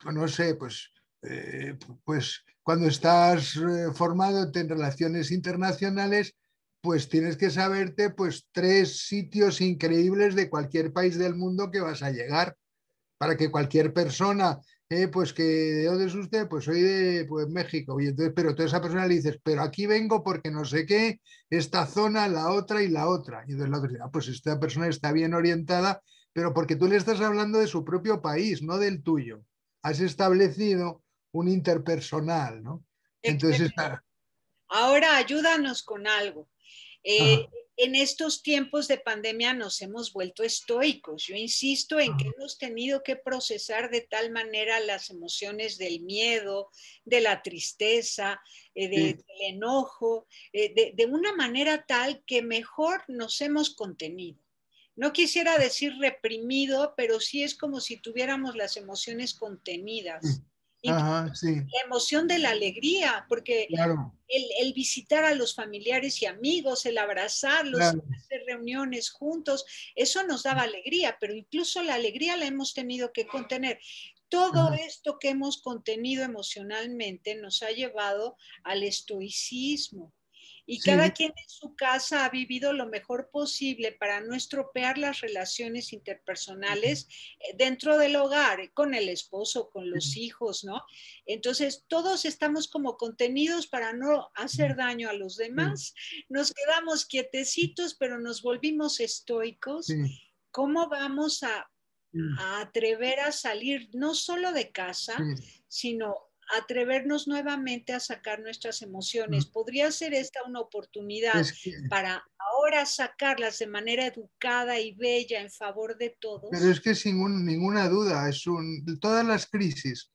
no sé, pues cuando estás formado en relaciones internacionales, pues tienes que saberte pues 3 sitios increíbles de cualquier país del mundo que vas a llegar para que cualquier persona, pues que de dónde es usted, pues soy de pues, México, y entonces, pero toda esa persona le dices, pero aquí vengo porque no sé qué, esta zona, la otra y la otra. Y entonces la otra dice, pues esta persona está bien orientada, pero porque tú le estás hablando de su propio país, no del tuyo. Has establecido un interpersonal, ¿no? Entonces Excelente. está, Ahora ayúdanos con algo. Eh, Ajá, en estos tiempos de pandemia nos hemos vuelto estoicos. Yo insisto en que ajá, hemos tenido que procesar de tal manera las emociones del miedo, de la tristeza, sí, del enojo, de una manera tal que mejor nos hemos contenido. No quisiera decir reprimido, pero sí es como si tuviéramos las emociones sí, contenidas. Incluso ajá, sí, la emoción de la alegría, porque claro, el visitar a los familiares y amigos, el abrazarlos, claro. hacer reuniones juntos, eso nos daba alegría, pero incluso la alegría la hemos tenido que contener. Todo Ajá, esto que hemos contenido emocionalmente nos ha llevado al estoicismo. Y cada sí, quien en su casa ha vivido lo mejor posible para no estropear las relaciones interpersonales dentro del hogar, con el esposo, con los hijos, ¿no? Entonces, todos estamos como contenidos para no hacer daño a los sí, demás. Nos quedamos quietecitos, pero nos volvimos estoicos. sí, ¿Cómo vamos sí, a atrever a salir no solo de sí, casa, sí. sino atrevernos nuevamente a sacar nuestras emociones? ¿Podría ser esta una oportunidad Es que, para ahora sacarlas de manera educada y bella en favor de pero es todos? que sin ninguna duda, todas las crisis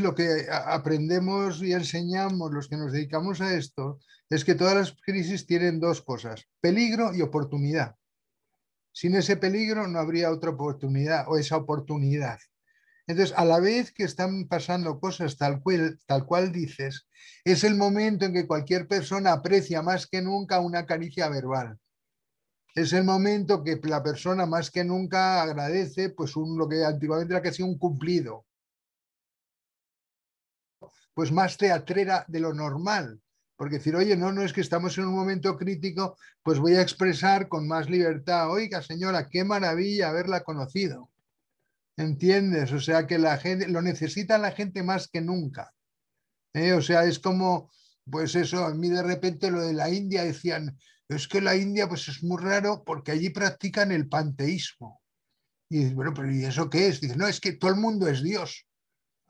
lo que aprendemos y enseñamos los que nos dedicamos a esto es que todas las crisis tienen dos cosas, peligro y oportunidad. Sin ese peligro no habría otra oportunidad o esa oportunidad. Entonces, a la vez que están pasando cosas tal cual dices, es el momento en que cualquier persona aprecia más que nunca una caricia verbal. Es el momento que la persona más que nunca agradece pues lo que antiguamente era casi un cumplido, pues más teatrera de lo normal. Porque decir, oye, no, no es que estamos en un momento crítico, pues voy a expresar con más libertad. Oiga, señora, qué maravilla haberla conocido. ¿Entiendes? O sea que la gente lo necesita la gente más que nunca. O sea, es como, pues eso, a mí de repente lo de la India decían, es que la India pues es muy raro porque allí practican el panteísmo. Y dices, bueno, pero ¿y eso qué es? Dice, no, es que todo el mundo es Dios.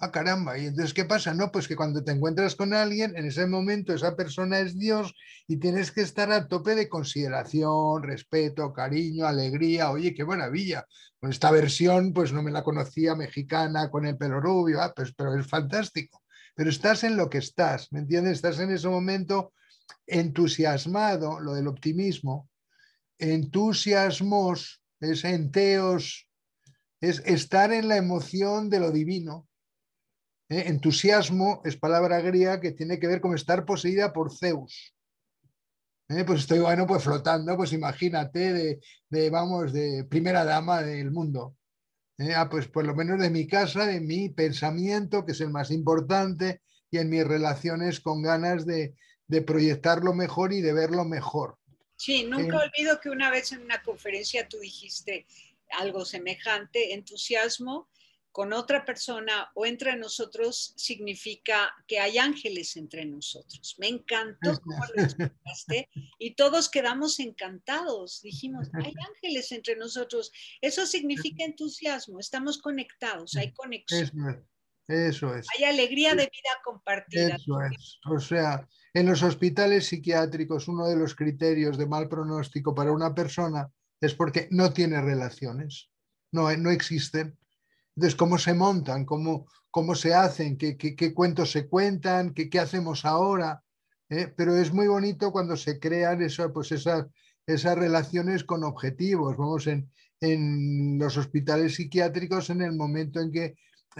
Ah, caramba. Y entonces, ¿qué pasa? No, pues que cuando te encuentras con alguien, en ese momento esa persona es Dios y tienes que estar a tope de consideración, respeto, cariño, alegría. Oye, qué maravilla. Pues esta versión, pues no me la conocía mexicana con el pelo rubio, pues, pero es fantástico. Pero estás en lo que estás, ¿me entiendes? Estás en ese momento entusiasmado, lo del optimismo, entusiasmos, es enteos, es estar en la emoción de lo divino. Entusiasmo es palabra griega que tiene que ver con estar poseída por Zeus. Pues estoy, bueno, pues flotando, pues imagínate, vamos, de primera dama del mundo. Pues por lo menos de mi casa, de mi pensamiento, que es el más importante, y en mis relaciones con ganas de proyectar lo mejor y de ver lo mejor. Sí, Eh, nunca olvido que una vez en una conferencia tú dijiste algo semejante, entusiasmo con otra persona o entre nosotros significa que hay ángeles entre nosotros. Me encantó cómo lo explicaste y todos quedamos encantados. Dijimos, hay ángeles entre nosotros. Eso significa entusiasmo, estamos conectados, hay conexión, Eso es, eso es. hay alegría de vida compartida. Eso es. O sea, en los hospitales psiquiátricos uno de los criterios de mal pronóstico para una persona es porque no tiene relaciones, no existen. Entonces, ¿cómo se montan? ¿Cómo se hacen? ¿Qué cuentos se cuentan? ¿Qué hacemos ahora? Pero es muy bonito cuando se crean esas relaciones con objetivos. Vamos, en los hospitales psiquiátricos, en el momento en que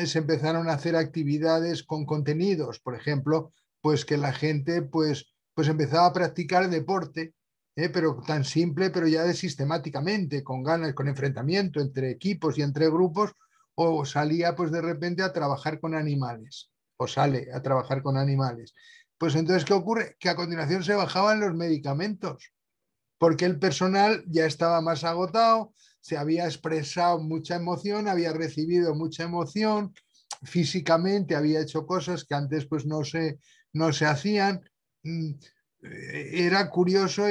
se empezaron a hacer actividades con contenidos, por ejemplo, pues que la gente pues empezaba a practicar deporte, pero tan simple, pero ya de sistemáticamente, con ganas, con enfrentamiento entre equipos y entre grupos, o salía pues de repente a trabajar con animales, o sale a trabajar con animales. Pues entonces, ¿qué ocurre? Que a continuación se bajaban los medicamentos, porque el personal ya estaba más agotado, se había expresado mucha emoción, había recibido mucha emoción, físicamente había hecho cosas que antes pues no se hacían. Mm, Era curioso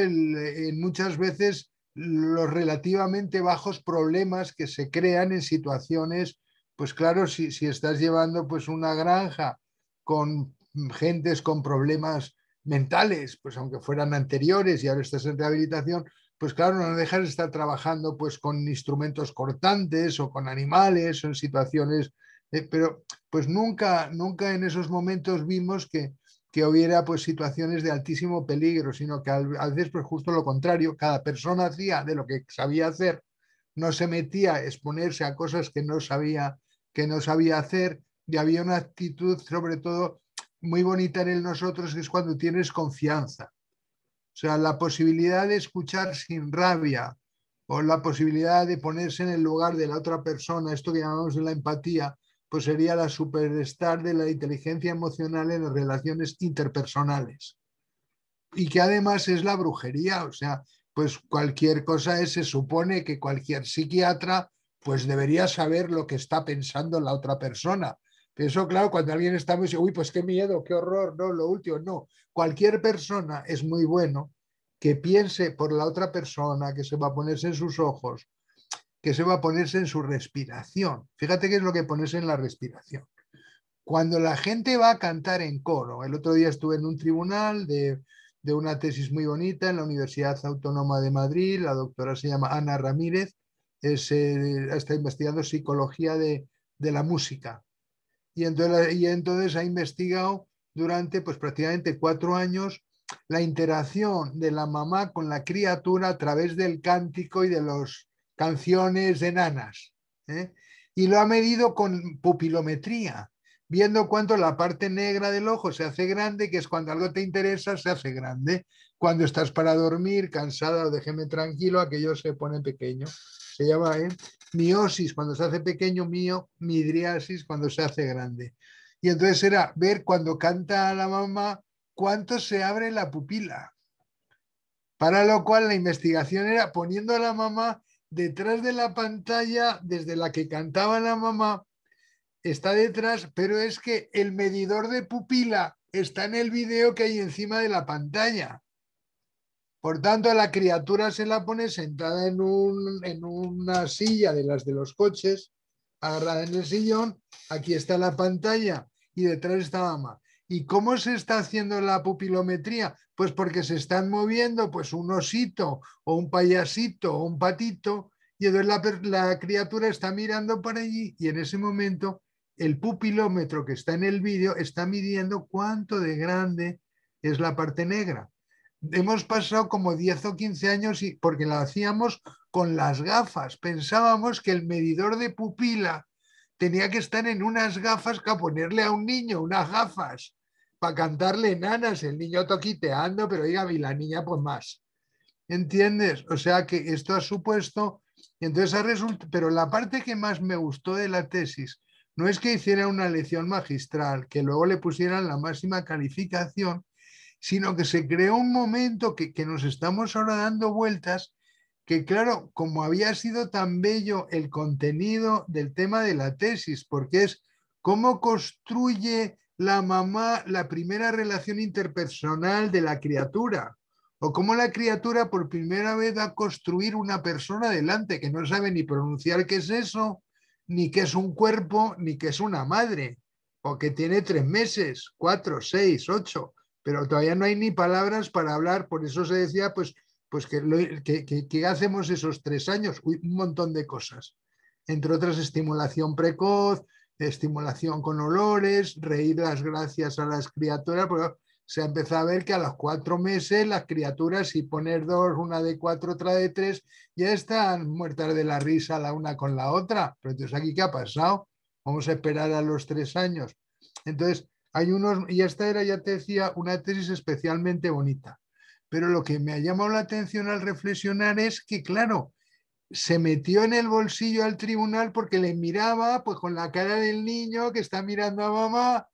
muchas veces los relativamente bajos problemas que se crean en situaciones, pues claro, si estás llevando pues una granja con gentes con problemas mentales, pues aunque fueran anteriores y ahora estás en rehabilitación, pues claro, no dejas de estar trabajando pues con instrumentos cortantes o con animales o en situaciones, pero pues nunca en esos momentos vimos que hubiera pues situaciones de altísimo peligro, sino que a veces pues justo lo contrario, cada persona hacía de lo que sabía hacer, no se metía a exponerse a cosas que no sabía hacer, y había una actitud sobre todo muy bonita en el nosotros, que es cuando tienes confianza. O sea, la posibilidad de escuchar sin rabia o la posibilidad de ponerse en el lugar de la otra persona, esto que llamamos la empatía, pues sería la superstar de la inteligencia emocional en las relaciones interpersonales. Y que además es la brujería, o sea, pues cualquier cosa es, se supone que cualquier psiquiatra pues debería saber lo que está pensando la otra persona. Eso, claro, cuando alguien está muy, uy, pues qué miedo, qué horror, no, lo último, no. Cualquier persona es muy bueno que piense por la otra persona, que se va a ponerse en sus ojos, que se va a ponerse en su respiración. Fíjate qué es lo que ponerse en la respiración. Cuando la gente va a cantar en coro, el otro día estuve en un tribunal de una tesis muy bonita en la Universidad Autónoma de Madrid, la doctora se llama Ana Ramírez, está investigando psicología de la música y entonces ha investigado durante pues prácticamente 4 años la interacción de la mamá con la criatura a través del cántico y de las canciones enanas, ¿eh? Y lo ha medido con pupilometría, viendo cuánto la parte negra del ojo se hace grande, que es cuando algo te interesa, se hace grande. Cuando estás para dormir, cansada o déjeme tranquilo, aquello se pone pequeño. Se llama miosis cuando se hace pequeño, midriasis cuando se hace grande. Y entonces era ver cuando canta a la mamá cuánto se abre la pupila. Para lo cual la investigación era poniendo a la mamá detrás de la pantalla desde la que cantaba la mamá, está detrás, pero es que el medidor de pupila está en el video que hay encima de la pantalla. Por tanto, a la criatura se la pone sentada en una silla de las de los coches, agarrada en el sillón, aquí está la pantalla y detrás está mamá. ¿Y cómo se está haciendo la pupilometría? Pues porque se están moviendo pues un osito o un payasito o un patito y entonces la criatura está mirando para allí y en ese momento el pupilómetro que está en el vídeo está midiendo cuánto de grande es la parte negra. Hemos pasado como 10 o 15 años porque lo hacíamos con las gafas. Pensábamos que el medidor de pupila tenía que estar en unas gafas que a ponerle a un niño unas gafas para cantarle enanas, el niño toquiteando, pero diga, y la niña pues más. ¿Entiendes? O sea que esto ha supuesto, entonces pero la parte que más me gustó de la tesis no es que hiciera una lección magistral, que luego le pusieran la máxima calificación, sino que se creó un momento que nos estamos ahora dando vueltas, que claro, como había sido tan bello el contenido del tema de la tesis, porque es cómo construye la mamá la primera relación interpersonal de la criatura, o cómo la criatura por primera vez va a construir una persona delante que no sabe ni pronunciar qué es eso, ni qué es un cuerpo, ni qué es una madre, o que tiene 3 meses, 4, 6, 8, pero todavía no hay ni palabras para hablar, por eso se decía, pues que hacemos esos 3 años. Uy, un montón de cosas, entre otras estimulación precoz, estimulación con olores, reír las gracias a las criaturas, pero se ha empezado a ver que a los 4 meses las criaturas, si poner dos, una de 4, otra de 3, ya están muertas de la risa la una con la otra. Pero entonces, ¿aquí qué ha pasado? Vamos a esperar a los 3 años. Entonces, hay unos, y esta era, ya te decía, una tesis especialmente bonita. Pero lo que me ha llamado la atención al reflexionar es que, claro, se metió en el bolsillo al tribunal porque le miraba pues con la cara del niño que está mirando a mamá,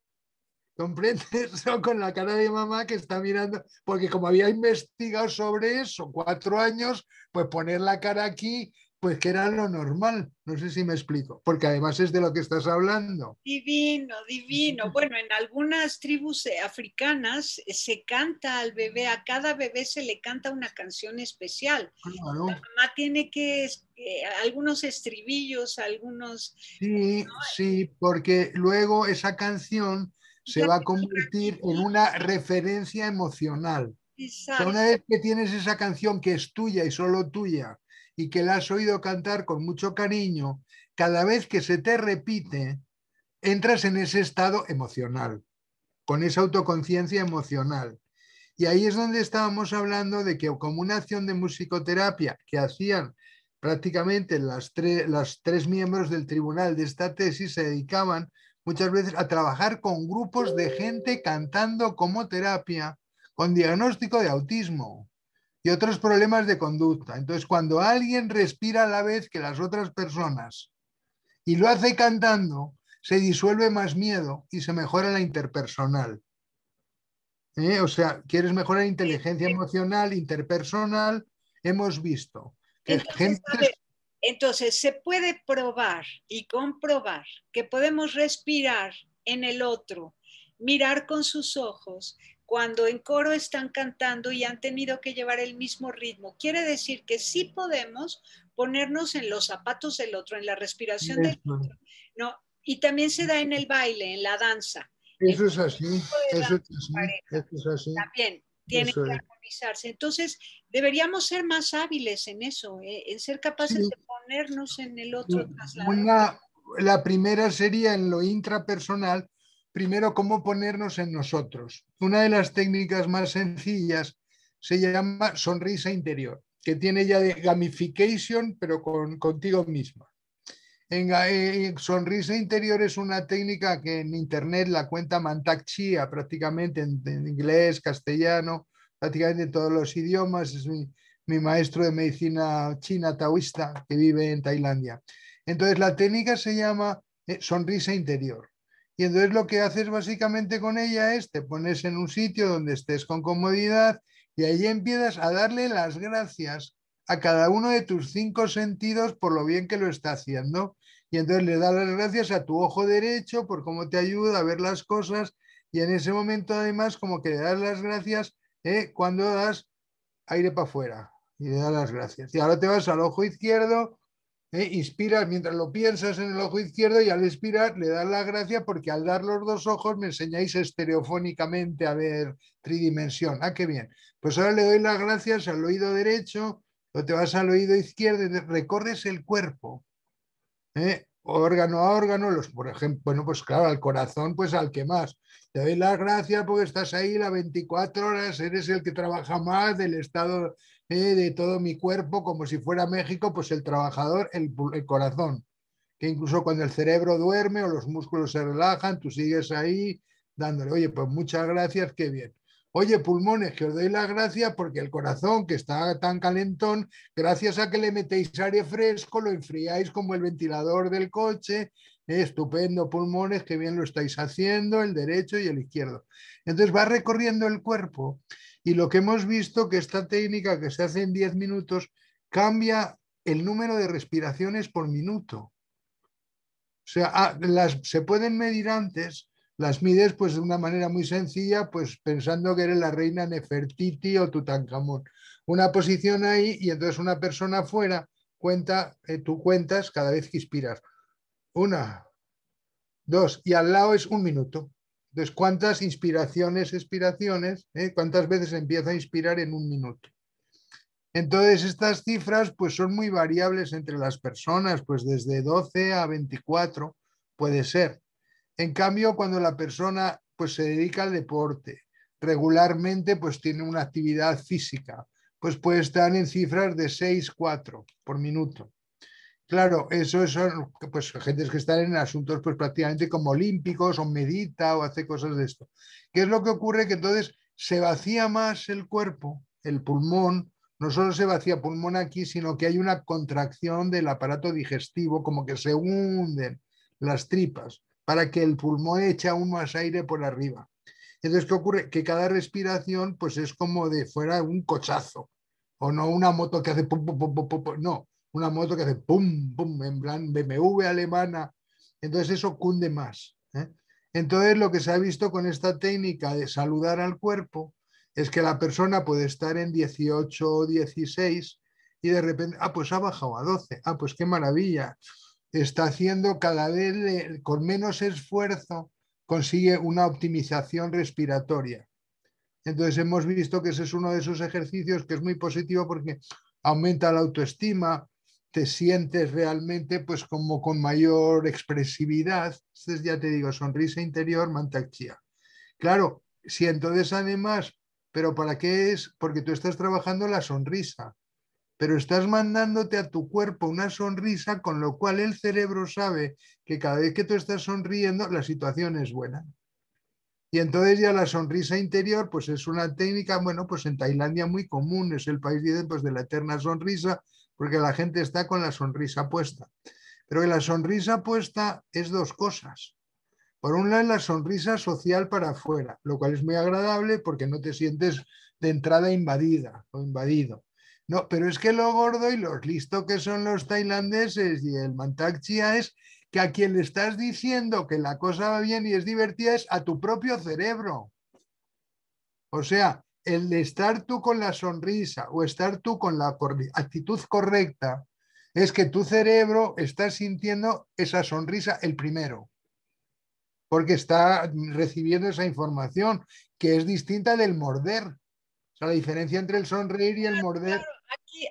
¿comprendes? O con la cara de mamá que está mirando, porque como había investigado sobre eso 4 años, pues poner la cara aquí, pues que era lo normal. No sé si me explico, porque además es de lo que estás hablando. Divino, divino. Bueno, en algunas tribus africanas se canta al bebé, a cada bebé se le canta una canción especial. La Claro. mamá tiene que, algunos estribillos, algunos... Sí, sí, porque luego esa canción se va a convertir en una referencia emocional. O sea, Exacto. una vez que tienes esa canción que es tuya y solo tuya y que la has oído cantar con mucho cariño, cada vez que se te repite, entras en ese estado emocional, con esa autoconciencia emocional. Y ahí es donde estábamos hablando de que como una acción de musicoterapia que hacían prácticamente las tres miembros del tribunal de esta tesis se dedicaban muchas veces a trabajar con grupos de gente cantando como terapia con diagnóstico de autismo y otros problemas de conducta. Entonces, cuando alguien respira a la vez que las otras personas y lo hace cantando, se disuelve más miedo y se mejora la interpersonal. O sea, quieres mejorar inteligencia emocional, interpersonal, hemos visto que Entonces, gente... a ver, entonces se puede probar y comprobar que podemos respirar en el otro, mirar con sus ojos cuando en coro están cantando y han tenido que llevar el mismo ritmo. Quiere decir que sí podemos ponernos en los zapatos del otro, en la respiración del Eso, otro, ¿no? Y también se da en el baile, en la danza. En eso es cualquier así, tipo de eso es danza en así, pareja, eso es así, también tienen eso que es. armonizarse. Entonces, deberíamos ser más hábiles en eso, en ser Sí, capaces de ponernos en el otro, trasladar. una, la primera sería en lo intrapersonal, primero cómo ponernos en nosotros. Una de las técnicas más sencillas se llama sonrisa interior, que tiene ya de gamification, pero contigo misma. Sonrisa interior es una técnica que en internet la cuenta Mantak Chia prácticamente en inglés, castellano, prácticamente en todos los idiomas. Es mi maestro de medicina china taoísta que vive en Tailandia. Entonces la técnica se llama sonrisa interior. Y entonces lo que haces básicamente con ella es te pones en un sitio donde estés con comodidad y ahí empiezas a darle las gracias a cada uno de tus 5 sentidos por lo bien que lo está haciendo. Y entonces le das las gracias a tu ojo derecho por cómo te ayuda a ver las cosas y en ese momento además como que le das las gracias cuando das aire para afuera y le das las gracias. Y ahora te vas al ojo izquierdo, inspiras mientras lo piensas en el ojo izquierdo y al expirar le das las gracias porque al dar los dos ojos me enseñáis estereofónicamente a ver tridimensión. Ah, qué bien. Pues ahora le doy las gracias al oído derecho, o te vas al oído izquierdo y recorres el cuerpo órgano a órgano, por ejemplo, bueno, pues claro, al corazón, pues al que más. Te doy las gracias porque estás ahí las 24 horas, eres el que trabaja más del estado de todo mi cuerpo, como si fuera México, pues el trabajador, el corazón, que incluso cuando el cerebro duerme o los músculos se relajan, tú sigues ahí dándole, oye, pues muchas gracias, qué bien. Oye, pulmones, que os doy las gracias porque el corazón, que está tan calentón, gracias a que le metéis aire fresco, lo enfriáis como el ventilador del coche. Estupendo, pulmones, que bien lo estáis haciendo, el derecho y el izquierdo. Entonces va recorriendo el cuerpo y lo que hemos visto que esta técnica que se hace en 10 minutos cambia el número de respiraciones por minuto. O sea, se pueden medir antes, las mides pues de una manera muy sencilla, pues pensando que eres la reina Nefertiti o Tutankamón. Una posición ahí y entonces una persona afuera cuenta, tú cuentas cada vez que inspiras. Una, dos, y al lado es un minuto. Entonces, ¿cuántas inspiraciones, expiraciones? ¿Cuántas veces empieza a inspirar en un minuto? Entonces, estas cifras pues son muy variables entre las personas, pues desde 12 a 24 puede ser. En cambio, cuando la persona pues se dedica al deporte, regularmente pues tiene una actividad física, pues puede estar en cifras de 6-4 por minuto. Claro, eso son pues gentes que están en asuntos pues prácticamente como olímpicos o medita o hace cosas de esto. ¿Qué es lo que ocurre? Que entonces se vacía más el cuerpo, el pulmón, no solo se vacía pulmón aquí, sino que hay una contracción del aparato digestivo, como que se hunden las tripas para que el pulmón eche aún más aire por arriba. Entonces, ¿qué ocurre? Que cada respiración pues es como de fuera un cochazo, o no una moto que hace pum, pum, pum, pum, pum, no, una moto que hace pum, pum, en plan BMW alemana. Entonces eso cunde más. Entonces lo que se ha visto con esta técnica de saludar al cuerpo es que la persona puede estar en 18 o 16 y de repente, pues ha bajado a 12, pues qué maravilla. Está haciendo cada vez con menos esfuerzo, consigue una optimización respiratoria. Entonces hemos visto que ese es uno de esos ejercicios que es muy positivo porque aumenta la autoestima, te sientes realmente pues como con mayor expresividad. Entonces ya te digo, sonrisa interior, Mantak Chia. Claro, si entonces además, pero ¿para qué es? Porque tú estás trabajando la sonrisa, pero estás mandándote a tu cuerpo una sonrisa, con lo cual el cerebro sabe que cada vez que tú estás sonriendo, la situación es buena. Y entonces ya la sonrisa interior, pues es una técnica, bueno, pues en Tailandia muy común, es el país, dicen, pues de la eterna sonrisa, porque la gente está con la sonrisa puesta. Pero que la sonrisa puesta es dos cosas. Por un lado, es la sonrisa social para afuera, lo cual es muy agradable porque no te sientes de entrada invadida o invadido. No, pero es que lo gordo y los listos que son los tailandeses y el Mantak Chia es que a quien le estás diciendo que la cosa va bien y es divertida es a tu propio cerebro. O sea, el de estar tú con la sonrisa o estar tú con la actitud correcta es que tu cerebro está sintiendo esa sonrisa el primero, porque está recibiendo esa información que es distinta del morder. O sea, la diferencia entre el sonreír y el morder. Claro,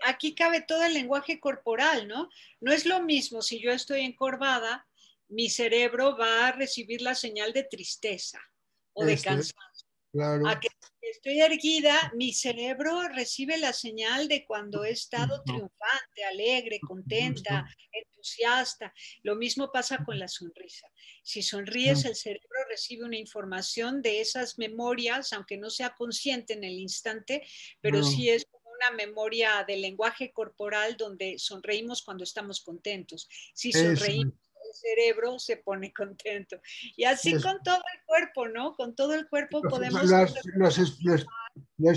aquí cabe todo el lenguaje corporal, ¿no? No es lo mismo si yo estoy encorvada, mi cerebro va a recibir la señal de tristeza o de Esto es, cansancio. A claro. que estoy erguida, mi cerebro recibe la señal de cuando he estado Justo, triunfante, alegre, contenta, justo. entusiasta. Lo mismo pasa con la sonrisa. Si sonríes, el cerebro recibe una información de esas memorias, aunque no sea consciente en el instante, pero Claro. sí es como una memoria del lenguaje corporal donde sonreímos cuando estamos contentos. Si Eso sonreímos, el cerebro se pone contento. Y así es. con todo el cuerpo, ¿no? Con todo el cuerpo podemos Lo,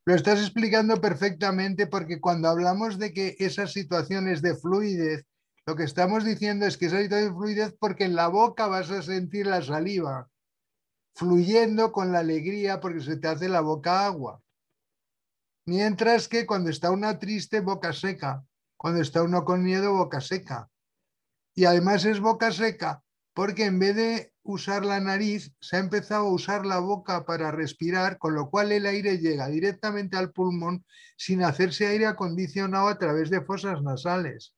lo estás explicando perfectamente porque cuando hablamos de que esas situaciones de fluidez, lo que estamos diciendo es que esa situación de fluidez porque en la boca vas a sentir la saliva fluyendo con la alegría porque se te hace la boca agua. Mientras que cuando está una triste, boca seca. Cuando está uno con miedo, boca seca. Y además es boca seca porque en vez de usar la nariz, se ha empezado a usar la boca para respirar, con lo cual el aire llega directamente al pulmón sin hacerse aire acondicionado a través de fosas nasales.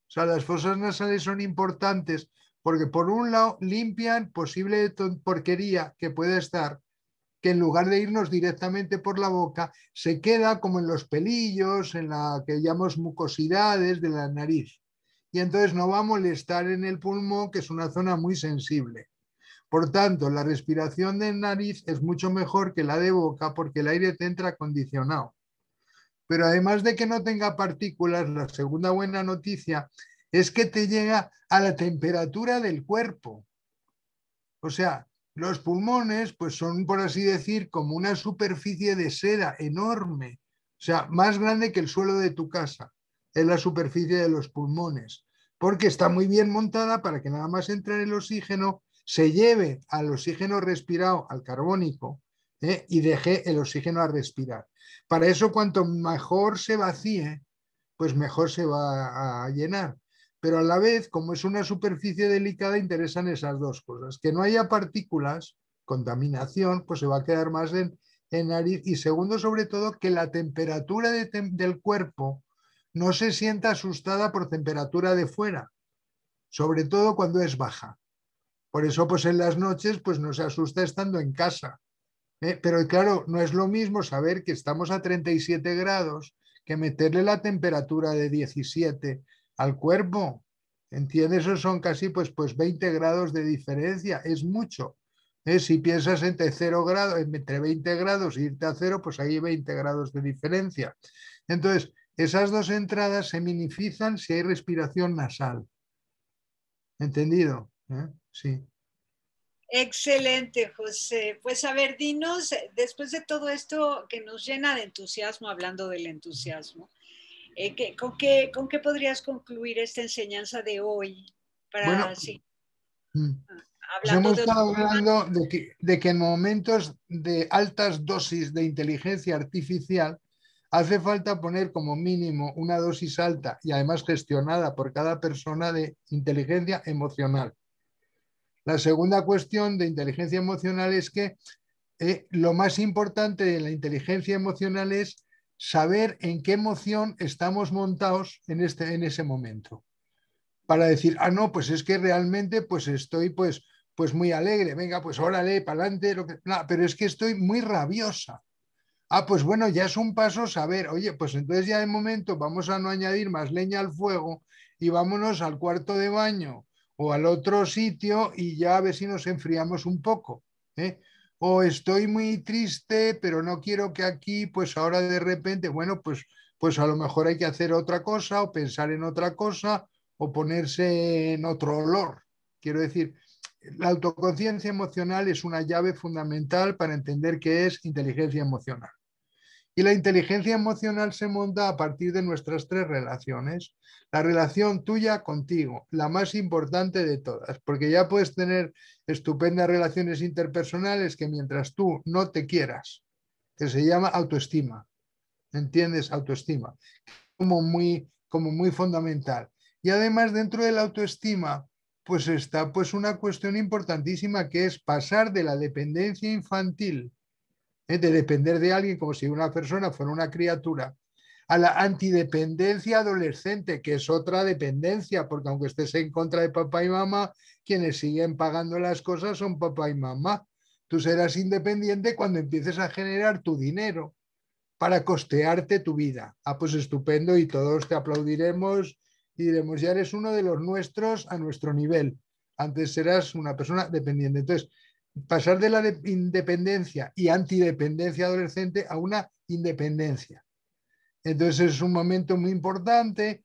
O sea, las fosas nasales son importantes porque por un lado limpian posible porquería que pueda estar, que en lugar de irnos directamente por la boca, se queda como en los pelillos, en la que llamamos mucosidades de la nariz. Y entonces no va a molestar en el pulmón, que es una zona muy sensible. Por tanto, la respiración de nariz es mucho mejor que la de boca porque el aire te entra acondicionado. Pero además de que no tenga partículas, la segunda buena noticia es que te llega a la temperatura del cuerpo. O sea, los pulmones pues son, por así decir, como una superficie de seda enorme, o sea, más grande que el suelo de tu casa. Es la superficie de los pulmones, porque está muy bien montada para que nada más entre el oxígeno se lleve al oxígeno respirado, al carbónico, y deje el oxígeno a respirar. Para eso, cuanto mejor se vacíe, pues mejor se va a llenar. Pero a la vez, como es una superficie delicada, interesan esas dos cosas. Que no haya partículas, contaminación, pues se va a quedar más en nariz. Y segundo, sobre todo, que la temperatura del cuerpo no se sienta asustada por temperatura de fuera, sobre todo cuando es baja. Por eso, pues en las noches, pues no se asusta estando en casa. Pero claro, no es lo mismo saber que estamos a 37 grados que meterle la temperatura de 17 al cuerpo. ¿Entiendes? Eso son casi pues 20 grados de diferencia. Es mucho. Si piensas entre 0 grados, entre 20 grados e irte a cero, pues hay 20 grados de diferencia. Entonces, esas dos entradas se minimizan si hay respiración nasal. ¿Entendido? Sí. Excelente, José. Pues a ver, dinos, después de todo esto que nos llena de entusiasmo, hablando del entusiasmo, con qué podrías concluir esta enseñanza de hoy Bueno, para, sí, mm, pues hablando hemos de otro estado tema? hablando de que en momentos de altas dosis de inteligencia artificial hace falta poner como mínimo una dosis alta y además gestionada por cada persona de inteligencia emocional. La segunda cuestión de inteligencia emocional es que lo más importante de la inteligencia emocional es saber en qué emoción estamos montados en ese momento. Para decir, ah, no, pues es que realmente pues estoy pues muy alegre, venga, pues órale, para adelante, no, pero es que estoy muy rabiosa. Ah, pues bueno, ya es un paso saber, oye, pues entonces ya de momento vamos a no añadir más leña al fuego y vámonos al cuarto de baño o al otro sitio y ya a ver si nos enfriamos un poco, ¿eh? O estoy muy triste, pero no quiero que aquí, pues ahora de repente, bueno, pues a lo mejor hay que hacer otra cosa o pensar en otra cosa o ponerse en otro olor. Quiero decir, la autoconciencia emocional es una llave fundamental para entender qué es inteligencia emocional. Y la inteligencia emocional se monta a partir de nuestras tres relaciones. La relación tuya contigo, la más importante de todas, porque ya puedes tener estupendas relaciones interpersonales que mientras tú no te quieras, que se llama autoestima, ¿entiendes? Autoestima, como muy fundamental. Y además dentro de la autoestima, pues está pues una cuestión importantísima que es pasar de la dependencia infantil, de depender de alguien como si una persona fuera una criatura, a la antidependencia adolescente, que es otra dependencia, porque aunque estés en contra de papá y mamá, quienes siguen pagando las cosas son papá y mamá. Tú serás independiente cuando empieces a generar tu dinero para costearte tu vida. Ah, pues estupendo y todos te aplaudiremos y diremos, ya eres uno de los nuestros a nuestro nivel. Antes serás una persona dependiente. Entonces, pasar de la independencia y antidependencia adolescente a una independencia. Entonces es un momento muy importante.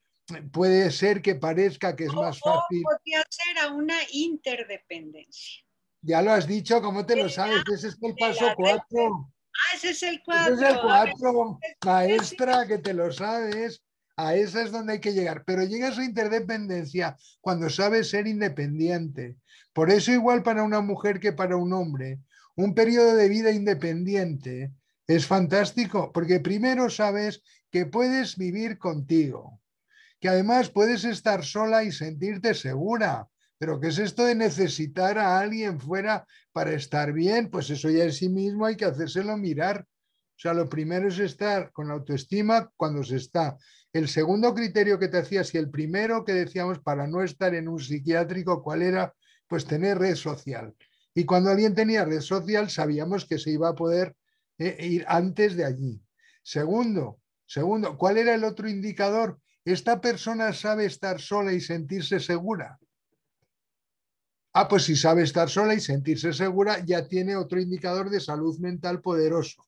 Puede ser que parezca que es más O fácil. podría ser a una interdependencia. Ya lo has dicho, ¿cómo te De lo sabes? Ese es el paso la 4. ese es el Ese es 4. el A ver, 4, es maestra, que te lo sabes. A esa es donde hay que llegar. Pero llegas a interdependencia cuando sabes ser independiente. Por eso igual para una mujer que para un hombre, un periodo de vida independiente es fantástico, porque primero sabes que puedes vivir contigo, que además puedes estar sola y sentirte segura. Pero ¿qué es esto de necesitar a alguien fuera para estar bien? Pues eso ya en sí mismo hay que hacérselo mirar. O sea, lo primero es estar con la autoestima cuando se está. El segundo criterio que te hacías y el primero que decíamos para no estar en un psiquiátrico, ¿cuál era? Pues tener red social. Y cuando alguien tenía red social, sabíamos que se iba a poder ir antes de allí. Segundo, ¿cuál era el otro indicador? ¿Esta persona sabe estar sola y sentirse segura? Ah, pues si sabe estar sola y sentirse segura, ya tiene otro indicador de salud mental poderoso.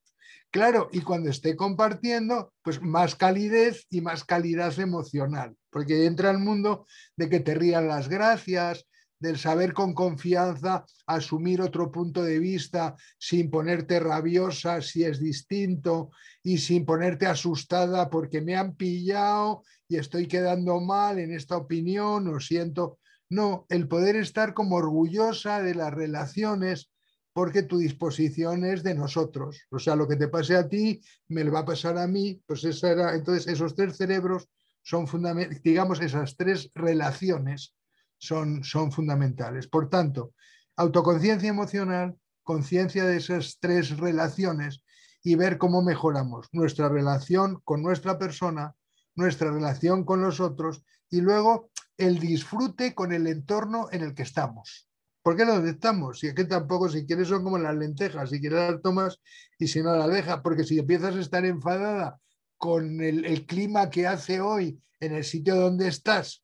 Claro, y cuando esté compartiendo, pues más calidez y más calidad emocional, porque entra el mundo de que te rían las gracias, del saber con confianza asumir otro punto de vista sin ponerte rabiosa si es distinto y sin ponerte asustada porque me han pillado y estoy quedando mal en esta opinión o siento. No, el poder estar como orgullosa de las relaciones porque tu disposición es de nosotros. O sea, lo que te pase a ti, me lo va a pasar a mí. Pues esa era, entonces, esos tres cerebros son fundamentales, digamos, esas tres relaciones son fundamentales. Por tanto, autoconciencia emocional, conciencia de esas tres relaciones y ver cómo mejoramos nuestra relación con nuestra persona, nuestra relación con los otros y luego el disfrute con el entorno en el que estamos. ¿Por qué no donde estamos? Si es que tampoco, si quieres, son como las lentejas, si quieres las tomas y si no las dejas, porque si empiezas a estar enfadada con el clima que hace hoy en el sitio donde estás,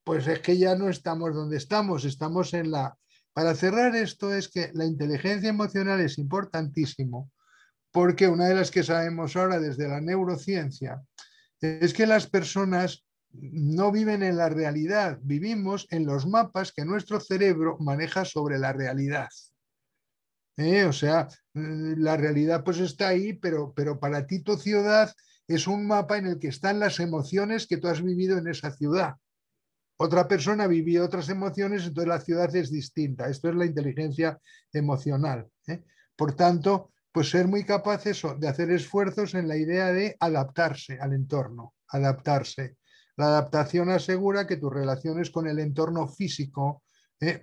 pues es que ya no estamos donde estamos, estamos en la... Para cerrar esto es que la inteligencia emocional es importantísimo, porque una de las que sabemos ahora desde la neurociencia es que las personas no viven en la realidad, vivimos en los mapas que nuestro cerebro maneja sobre la realidad. O sea, la realidad pues está ahí, pero para ti tu ciudad es un mapa en el que están las emociones que tú has vivido en esa ciudad. Otra persona vivió otras emociones, entonces la ciudad es distinta. Esto es la inteligencia emocional. Por tanto, pues ser muy capaces de hacer esfuerzos en la idea de adaptarse al entorno, adaptarse. La adaptación asegura que tus relaciones con el entorno físico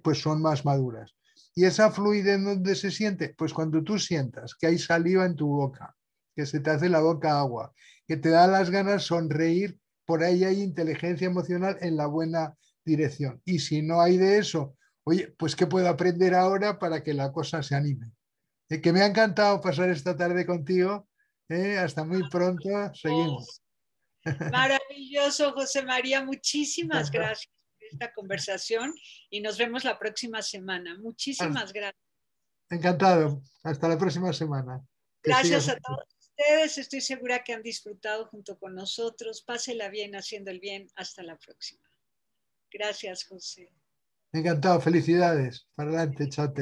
pues son más maduras. ¿Y esa fluidez dónde se siente? Pues cuando tú sientas que hay saliva en tu boca, que se te hace la boca agua, que te da las ganas sonreír, por ahí hay inteligencia emocional en la buena dirección. Y si no hay de eso, oye, pues ¿qué puedo aprender ahora para que la cosa se anime? Que me ha encantado pasar esta tarde contigo. Hasta muy pronto. Seguimos. Maravilloso, José María. Muchísimas gracias por esta conversación y nos vemos la próxima semana. Muchísimas gracias. Encantado. Hasta la próxima semana. Que Gracias sigas. a todos ustedes. Estoy segura que han disfrutado junto con nosotros. Pásela bien haciendo el bien. Hasta la próxima. Gracias, José. Encantado. Felicidades. Para adelante. Chao.